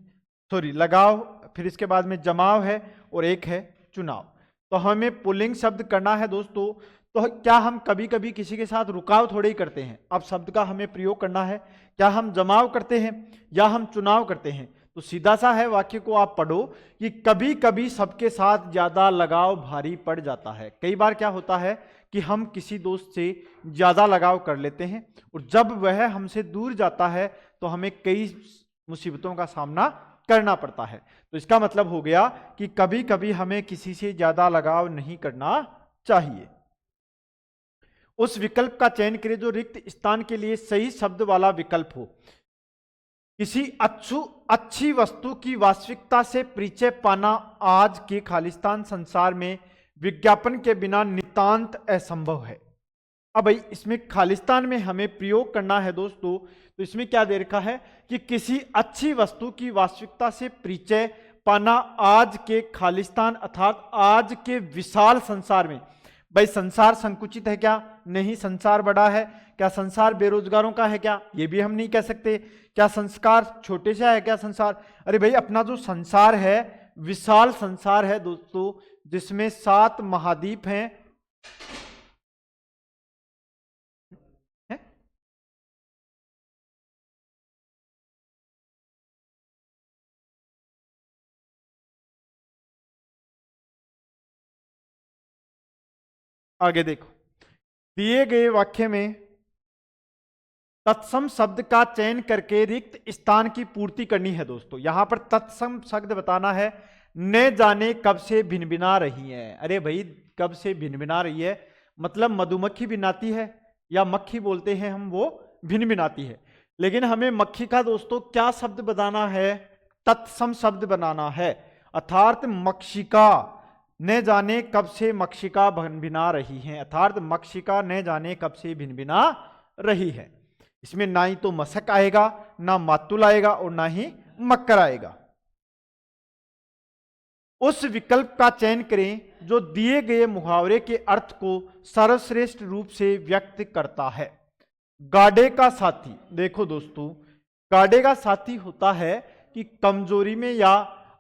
सॉरी, लगाव, फिर इसके बाद में जमाव है और एक है चुनाव। तो हमें पुल्लिंग शब्द करना है दोस्तों। तो क्या हम कभी कभी किसी के साथ रुकाव थोड़े ही करते हैं? अब शब्द का हमें प्रयोग करना है। क्या हम जमाव करते हैं या हम चुनाव करते हैं? तो सीधा सा है, वाक्य को आप पढ़ो कि कभी कभी सबके साथ ज्यादा लगाव भारी पड़ जाता है। कई बार क्या होता है कि हम किसी दोस्त से ज्यादा लगाव कर लेते हैं और जब वह हमसे दूर जाता है तो हमें कई मुसीबतों का सामना करना पड़ता है। तो इसका मतलब हो गया कि कभी कभी हमें किसी से ज्यादा लगाव नहीं करना चाहिए। उस विकल्प का चयन करें जो रिक्त स्थान के लिए सही शब्द वाला विकल्प हो। किसी अच्छी वस्तु की वास्तविकता से परिचय पाना आज के खालिस्तान संसार में विज्ञापन के बिना नितांत असंभव है। अब भाई इसमें खालिस्तान में हमें प्रयोग करना है दोस्तों, तो इसमें क्या दे रखा है कि किसी अच्छी वस्तु की वास्तविकता से परिचय पाना आज के खालिस्तान अर्थात आज के विशाल संसार में। भाई संसार संकुचित है क्या? नहीं, संसार बड़ा है। क्या संसार बेरोजगारों का है क्या? ये भी हम नहीं कह सकते। क्या संस्कार छोटे से है क्या संसार? अरे भाई अपना जो संसार है विशाल संसार है दोस्तों, जिसमें 7 महाद्वीप हैं। आगे देखो, दिए गए वाक्य में तत्सम शब्द का चयन करके रिक्त स्थान की पूर्ति करनी है दोस्तों। यहां पर तत्सम शब्द बताना है, न जाने कब से भिनभिना रही है। अरे भाई, कब से भिनभिना रही है मतलब मधुमक्खी भिनाती है या मक्खी बोलते हैं हम, वो भिनभिनाती है। लेकिन हमें मक्खी का दोस्तों क्या शब्द बनाना है? तत्सम शब्द बनाना है, अर्थात मक्षिका, न जाने कब से मक्षिका भिनभिना रही है, अर्थात मक्षिका न जाने कब से भिनभिना रही है। इसमें ना ही तो मशक आएगा, ना मातुल आएगा और ना ही मक्कर आएगा। उस विकल्प का चयन करें जो दिए गए मुहावरे के अर्थ को सर्वश्रेष्ठ रूप से व्यक्त करता है। गाड़े का साथी, देखो दोस्तों, गाड़े का साथी होता है कि कमजोरी में या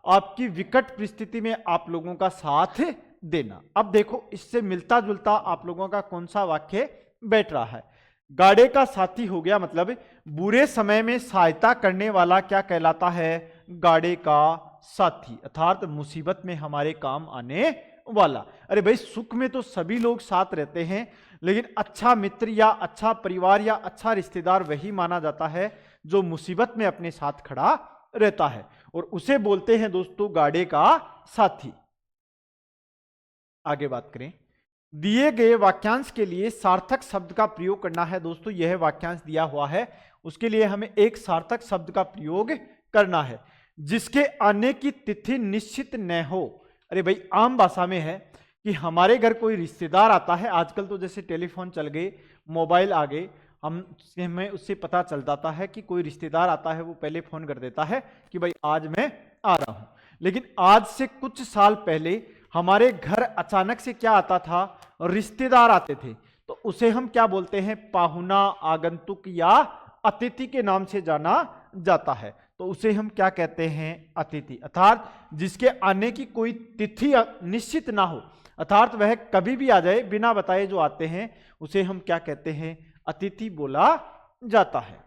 आपकी विकट परिस्थिति में आप लोगों का साथ देना। अब देखो, इससे मिलता जुलता आप लोगों का कौन सा वाक्य बैठ रहा है? गाड़े का साथी हो गया मतलब बुरे समय में सहायता करने वाला क्या कहलाता है? गाड़े का साथी, अर्थात मुसीबत में हमारे काम आने वाला। अरे भाई, सुख में तो सभी लोग साथ रहते हैं, लेकिन अच्छा मित्र या अच्छा परिवार या अच्छा रिश्तेदार वही माना जाता है जो मुसीबत में अपने साथ खड़ा रहता है, और उसे बोलते हैं दोस्तों गाड़े का साथी। आगे बात करें, दिए गए वाक्यांश के लिए सार्थक शब्द का प्रयोग करना है दोस्तों। यह वाक्यांश दिया हुआ है, उसके लिए हमें एक सार्थक शब्द का प्रयोग करना है जिसके आने की तिथि निश्चित न हो। अरे भाई, आम भाषा में है कि हमारे घर कोई रिश्तेदार आता है, आजकल तो जैसे टेलीफोन चल गए, मोबाइल आ गए, हमें उससे पता चल जाता है कि कोई रिश्तेदार आता है, वो पहले फोन कर देता है कि भाई आज मैं आ रहा हूं। लेकिन आज से कुछ साल पहले हमारे घर अचानक से क्या आता था? रिश्तेदार आते थे, तो उसे हम क्या बोलते हैं? पाहुना, आगंतुक या अतिथि के नाम से जाना जाता है। तो उसे हम क्या कहते हैं? अतिथि, अर्थात जिसके आने की कोई तिथि निश्चित ना हो, अर्थात वह कभी भी आ जाए, बिना बताए जो आते हैं, उसे हम क्या कहते हैं? अतिथि बोला जाता है।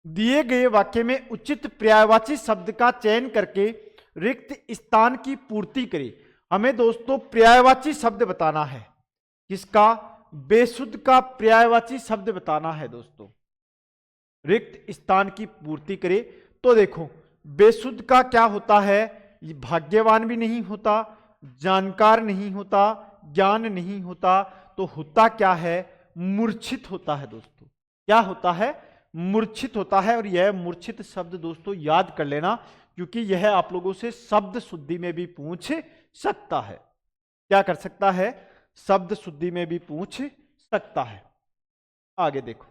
दिए गए वाक्य में उचित पर्यायवाची शब्द का चयन करके रिक्त स्थान की पूर्ति करें। हमें दोस्तों पर्यायवाची शब्द बताना है। किसका? बेसुध का पर्यायवाची शब्द बताना है दोस्तों। रिक्त स्थान की पूर्ति करे तो देखो, बेसुध का क्या होता है? ये भाग्यवान भी नहीं होता, जानकार नहीं होता, ज्ञान नहीं होता, तो होता क्या है? मूर्छित होता है दोस्तों। क्या होता है? मूर्छित होता है। और यह मूर्छित शब्द दोस्तों याद कर लेना, क्योंकि यह आप लोगों से शब्द शुद्धि में भी पूछ सकता है। क्या कर सकता है? शब्द शुद्धि में भी पूछ सकता है। आगे देखो,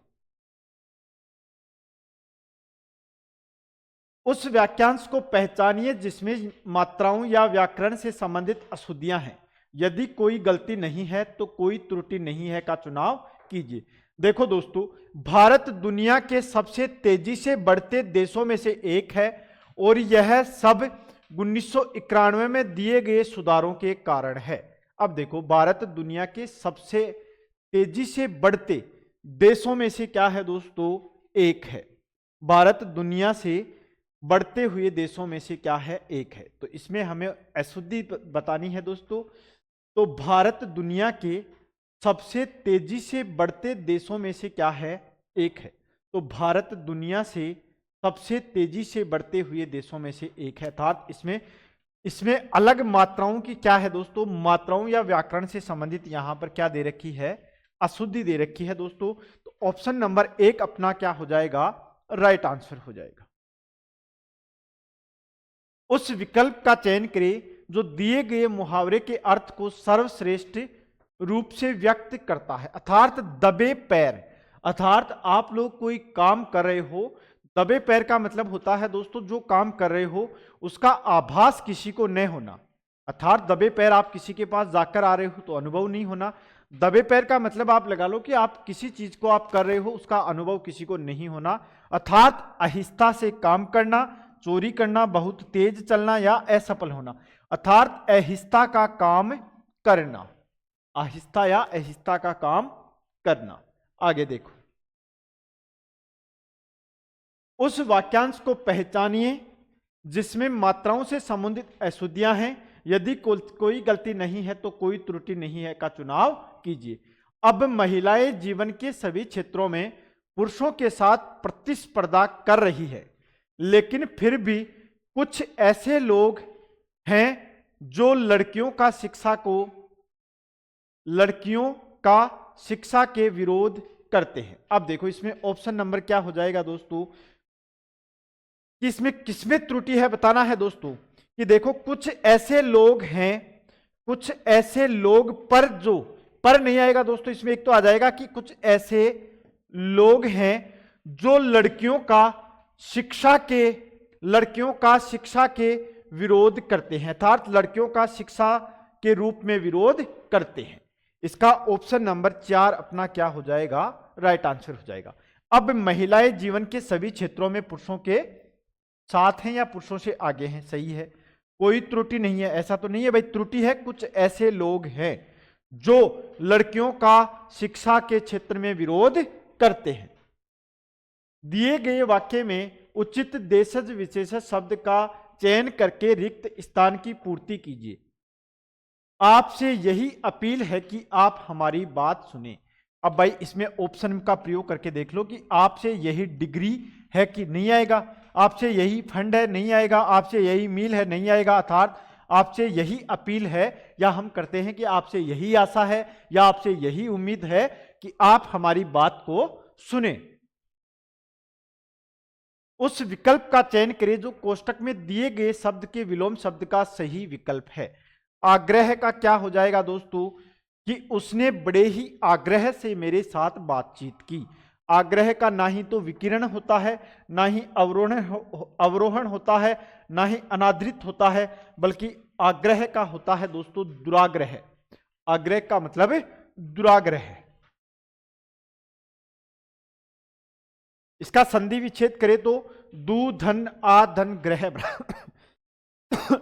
उस वाक्यांश को पहचानिए जिसमें मात्राओं या व्याकरण से संबंधित अशुद्धियां हैं। यदि कोई गलती नहीं है तो कोई त्रुटि नहीं है का चुनाव कीजिए। देखो दोस्तों, भारत दुनिया के सबसे तेजी से बढ़ते देशों में से एक है, और यह सब 1991 में दिए गए सुधारों के कारण है। अब देखो, भारत दुनिया के सबसे तेजी से बढ़ते देशों में से क्या है दोस्तों? एक है। भारत दुनिया से बढ़ते हुए देशों में से क्या है? एक है। तो इसमें हमें अशुद्धि बतानी है दोस्तों। तो भारत दुनिया के सबसे तेजी से बढ़ते देशों में से क्या है? एक है। तो भारत दुनिया से सबसे तेजी से बढ़ते हुए देशों में से एक है, अर्थात इसमें अलग मात्राओं की क्या है दोस्तों? मात्राओं या व्याकरण से संबंधित यहां पर क्या दे रखी है? अशुद्धि दे रखी है दोस्तों। तो ऑप्शन नंबर 1 अपना क्या हो जाएगा? राइट आंसर हो जाएगा। उस विकल्प का चयन करें जो दिए गए मुहावरे के अर्थ को सर्वश्रेष्ठ रूप से व्यक्त करता है, अर्थात दबे पैर। अर्थात आप लोग कोई काम कर रहे हो, दबे पैर का मतलब होता है दोस्तों जो काम कर रहे हो उसका आभास किसी को न होना। अर्थात दबे पैर आप किसी के पास जाकर आ रहे हो तो अनुभव नहीं होना। दबे पैर का मतलब आप लगा लो कि आप किसी चीज को आप कर रहे हो उसका अनुभव किसी को नहीं होना। अर्थात आहिस्ता से काम करना, चोरी करना, बहुत तेज चलना या असफल होना। अर्थात आहिस्ता का काम करना, आहिस्ता या आहिस्ता का काम करना। आगे देखो, उस वाक्यांश को पहचानिए जिसमें मात्राओं से संबंधित अशुद्धियां हैं, यदि कोई गलती नहीं है तो कोई त्रुटि नहीं है का चुनाव कीजिए। अब महिलाएं जीवन के सभी क्षेत्रों में पुरुषों के साथ प्रतिस्पर्धा कर रही है, लेकिन फिर भी कुछ ऐसे लोग हैं जो लड़कियों का शिक्षा के विरोध करते हैं। अब देखो इसमें ऑप्शन नंबर क्या हो जाएगा दोस्तों, कि इसमें किसमें त्रुटि है बताना है दोस्तों। कि देखो कुछ ऐसे लोग हैं, कुछ ऐसे लोग पर नहीं आएगा दोस्तों, इसमें एक तो आ जाएगा कि कुछ ऐसे लोग हैं जो लड़कियों का शिक्षा के विरोध करते हैं, अर्थात लड़कियों का शिक्षा के रूप में विरोध करते हैं। इसका ऑप्शन नंबर 4 अपना क्या हो जाएगा, राइट आंसर हो जाएगा। अब महिलाएं जीवन के सभी क्षेत्रों में पुरुषों के साथ हैं या पुरुषों से आगे हैं, सही है, कोई त्रुटि नहीं है। ऐसा तो नहीं है भाई, त्रुटि है, कुछ ऐसे लोग हैं जो लड़कियों का शिक्षा के क्षेत्र में विरोध करते हैं। दिए गए वाक्य में उचित देशज विशेषज शब्द का चयन करके रिक्त स्थान की पूर्ति कीजिए। आपसे यही अपील है कि आप हमारी बात सुने। अब भाई इसमें ऑप्शन का प्रयोग करके देख लो कि आपसे यही डिग्री है कि नहीं आएगा, आपसे यही फंड है नहीं आएगा, आपसे यही मील है नहीं आएगा, अर्थात आपसे यही अपील है, या हम करते हैं कि आपसे यही आशा है या आपसे यही उम्मीद है कि आप हमारी बात को सुने। उस विकल्प का चयन करें जो कोष्टक में दिए गए शब्द के विलोम शब्द का सही विकल्प है। आग्रह का क्या हो जाएगा दोस्तों, कि उसने बड़े ही आग्रह से मेरे साथ बातचीत की। आग्रह का ना ही तो विकिरण होता है, ना ही अवरोहण होता है, ना ही अनादृत होता है, बल्कि आग्रह का होता है दोस्तों दुराग्रह। आग्रह का मतलब दुराग्रह है। इसका संधि विच्छेद करें तो दू धन आ धन ग्रह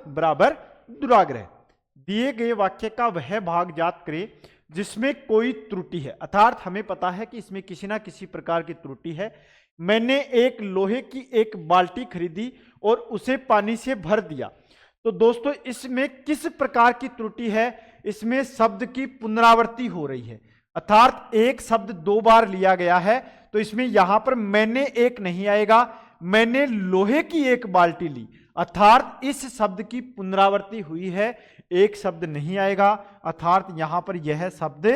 बराबर दुराग्रह। दिए गए वाक्य का वह भाग ज्ञात करें जिसमें कोई त्रुटि है, अर्थात हमें पता है कि इसमें किसी ना किसी प्रकार की त्रुटि है। मैंने एक लोहे की एक बाल्टी खरीदी और उसे पानी से भर दिया। तो दोस्तों इसमें किस प्रकार की त्रुटि है, इसमें शब्द की पुनरावृत्ति हो रही है, अर्थात एक शब्द 2 बार लिया गया है। तो इसमें यहां पर मैंने एक नहीं आएगा, मैंने लोहे की एक बाल्टी ली, अर्थात इस शब्द की पुनरावृत्ति हुई है, एक शब्द नहीं आएगा, अर्थात यहां पर यह शब्द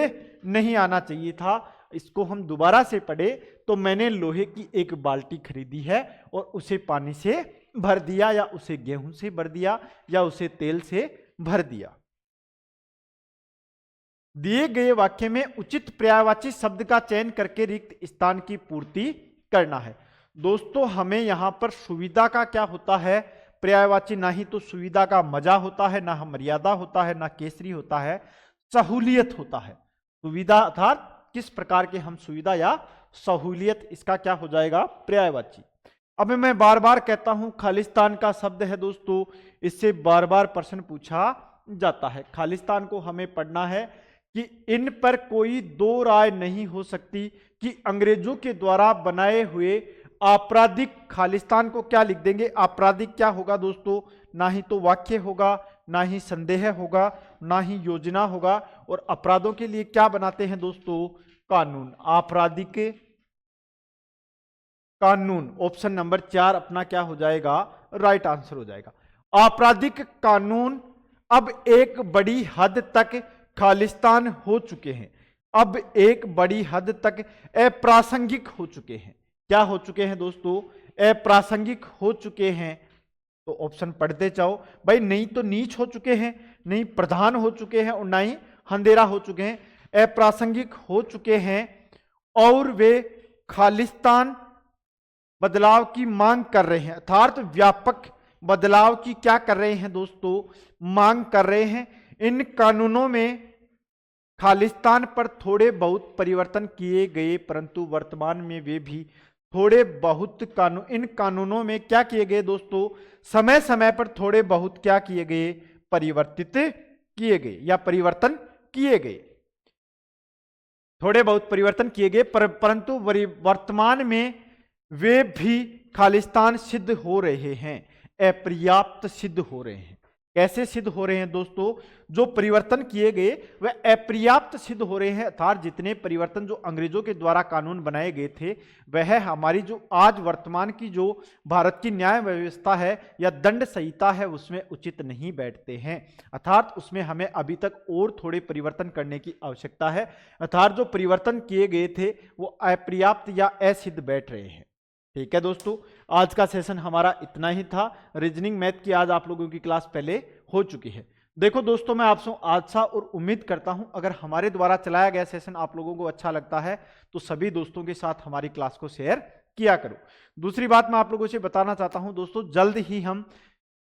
नहीं आना चाहिए था। इसको हम दोबारा से पढ़े तो मैंने लोहे की एक बाल्टी खरीदी है और उसे पानी से भर दिया, या उसे गेहूं से भर दिया, या उसे तेल से भर दिया। दिए गए वाक्य में उचित पर्यायवाची शब्द का चयन करके रिक्त स्थान की पूर्ति करना है। दोस्तों हमें यहां पर सुविधा का क्या होता है, पर्यायवाची ना ही तो सुविधा का मजा होता है, ना मर्यादा होता है, ना केसरी होता है, सहूलियत होता है। सुविधा अर्थात किस प्रकार के हम सुविधा या सहूलियत, इसका क्या हो जाएगा पर्यायवाची। अब मैं बार बार कहता हूं खालिस्तान का शब्द है दोस्तों, इससे बार बार प्रश्न पूछा जाता है। खालिस्तान को हमें पढ़ना है कि इन पर कोई 2 राय नहीं हो सकती कि अंग्रेजों के द्वारा बनाए हुए आपराधिक, खालिस्तान को क्या लिख देंगे, आपराधिक क्या होगा दोस्तों, ना ही तो वाक्य होगा, ना ही संदेह होगा, ना ही योजना होगा, और अपराधों के लिए क्या बनाते हैं दोस्तों, कानून। आपराधिक कानून, ऑप्शन नंबर 4 अपना क्या हो जाएगा, राइट आंसर हो जाएगा। आपराधिक कानून अब एक बड़ी हद तक खालिस्तान हो चुके हैं, अब एक बड़ी हद तक अप्रासंगिक हो चुके हैं। क्या हो चुके हैं दोस्तों, अप्रासंगिक हो चुके हैं। तो ऑप्शन पढ़ते जाओ भाई, नहीं तो नीच हो चुके हैं, नहीं प्रधान हो चुके हैं, और ना ही अंधेरा हो चुके हैं, अप्रासंगिक हो चुके हैं, और वे खालिस्तान बदलाव की मांग कर रहे हैं, अर्थात व्यापक बदलाव की क्या कर रहे हैं दोस्तों, मांग कर रहे हैं। इन कानूनों में खालिस्तान पर थोड़े बहुत परिवर्तन किए गए, परंतु वर्तमान में वे भी थोड़े बहुत इन कानूनों में क्या किए गए दोस्तों, समय समय पर थोड़े बहुत क्या किए गए, परिवर्तित किए गए या परिवर्तन किए गए, थोड़े बहुत परिवर्तन किए गए, परंतु वर्तमान में वे भी खालिस्तान सिद्ध हो रहे हैं, अपर्याप्त सिद्ध हो रहे हैं। कैसे सिद्ध हो रहे हैं दोस्तों? जो परिवर्तन किए गए वह अपर्याप्त सिद्ध हो रहे हैं, अर्थात जितने परिवर्तन जो अंग्रेजों के द्वारा कानून बनाए गए थे वह हमारी जो आज वर्तमान की जो भारत की न्याय व्यवस्था है या दंड संहिता है उसमें उचित नहीं बैठते हैं, अर्थात उसमें हमें अभी तक और थोड़े परिवर्तन करने की आवश्यकता है, अर्थात जो परिवर्तन किए गए थे वो अपर्याप्त या असिद्ध बैठ रहे हैं। ठीक है दोस्तों, आज का सेशन हमारा इतना ही था। रीजनिंग मैथ की आज आप लोगों की क्लास पहले हो चुकी है। देखो दोस्तों, मैं आपसे आशा और उम्मीद करता हूं अगर हमारे द्वारा चलाया गया सेशन आप लोगों को अच्छा लगता है तो सभी दोस्तों के साथ हमारी क्लास को शेयर किया करो। दूसरी बात मैं आप लोगों से बताना चाहता हूं दोस्तों, जल्द ही हम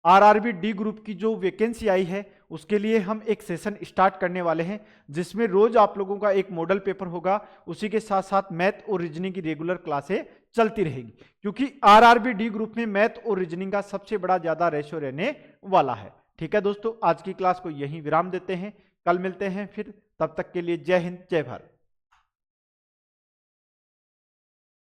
आरआरबी डी ग्रुप की जो वैकेंसी आई है उसके लिए हम एक सेशन स्टार्ट करने वाले हैं जिसमें रोज आप लोगों का एक मॉडल पेपर होगा, उसी के साथ साथ मैथ और रीजनिंग की रेगुलर क्लासें चलती रहेगी, क्योंकि आरआरबी डी ग्रुप में मैथ और रीजनिंग का सबसे बड़ा ज्यादा रेशियो रहने वाला है। ठीक है दोस्तों, आज की क्लास को यहीं विराम देते हैं, कल मिलते हैं फिर, तब तक के लिए जय हिंद जय भारत।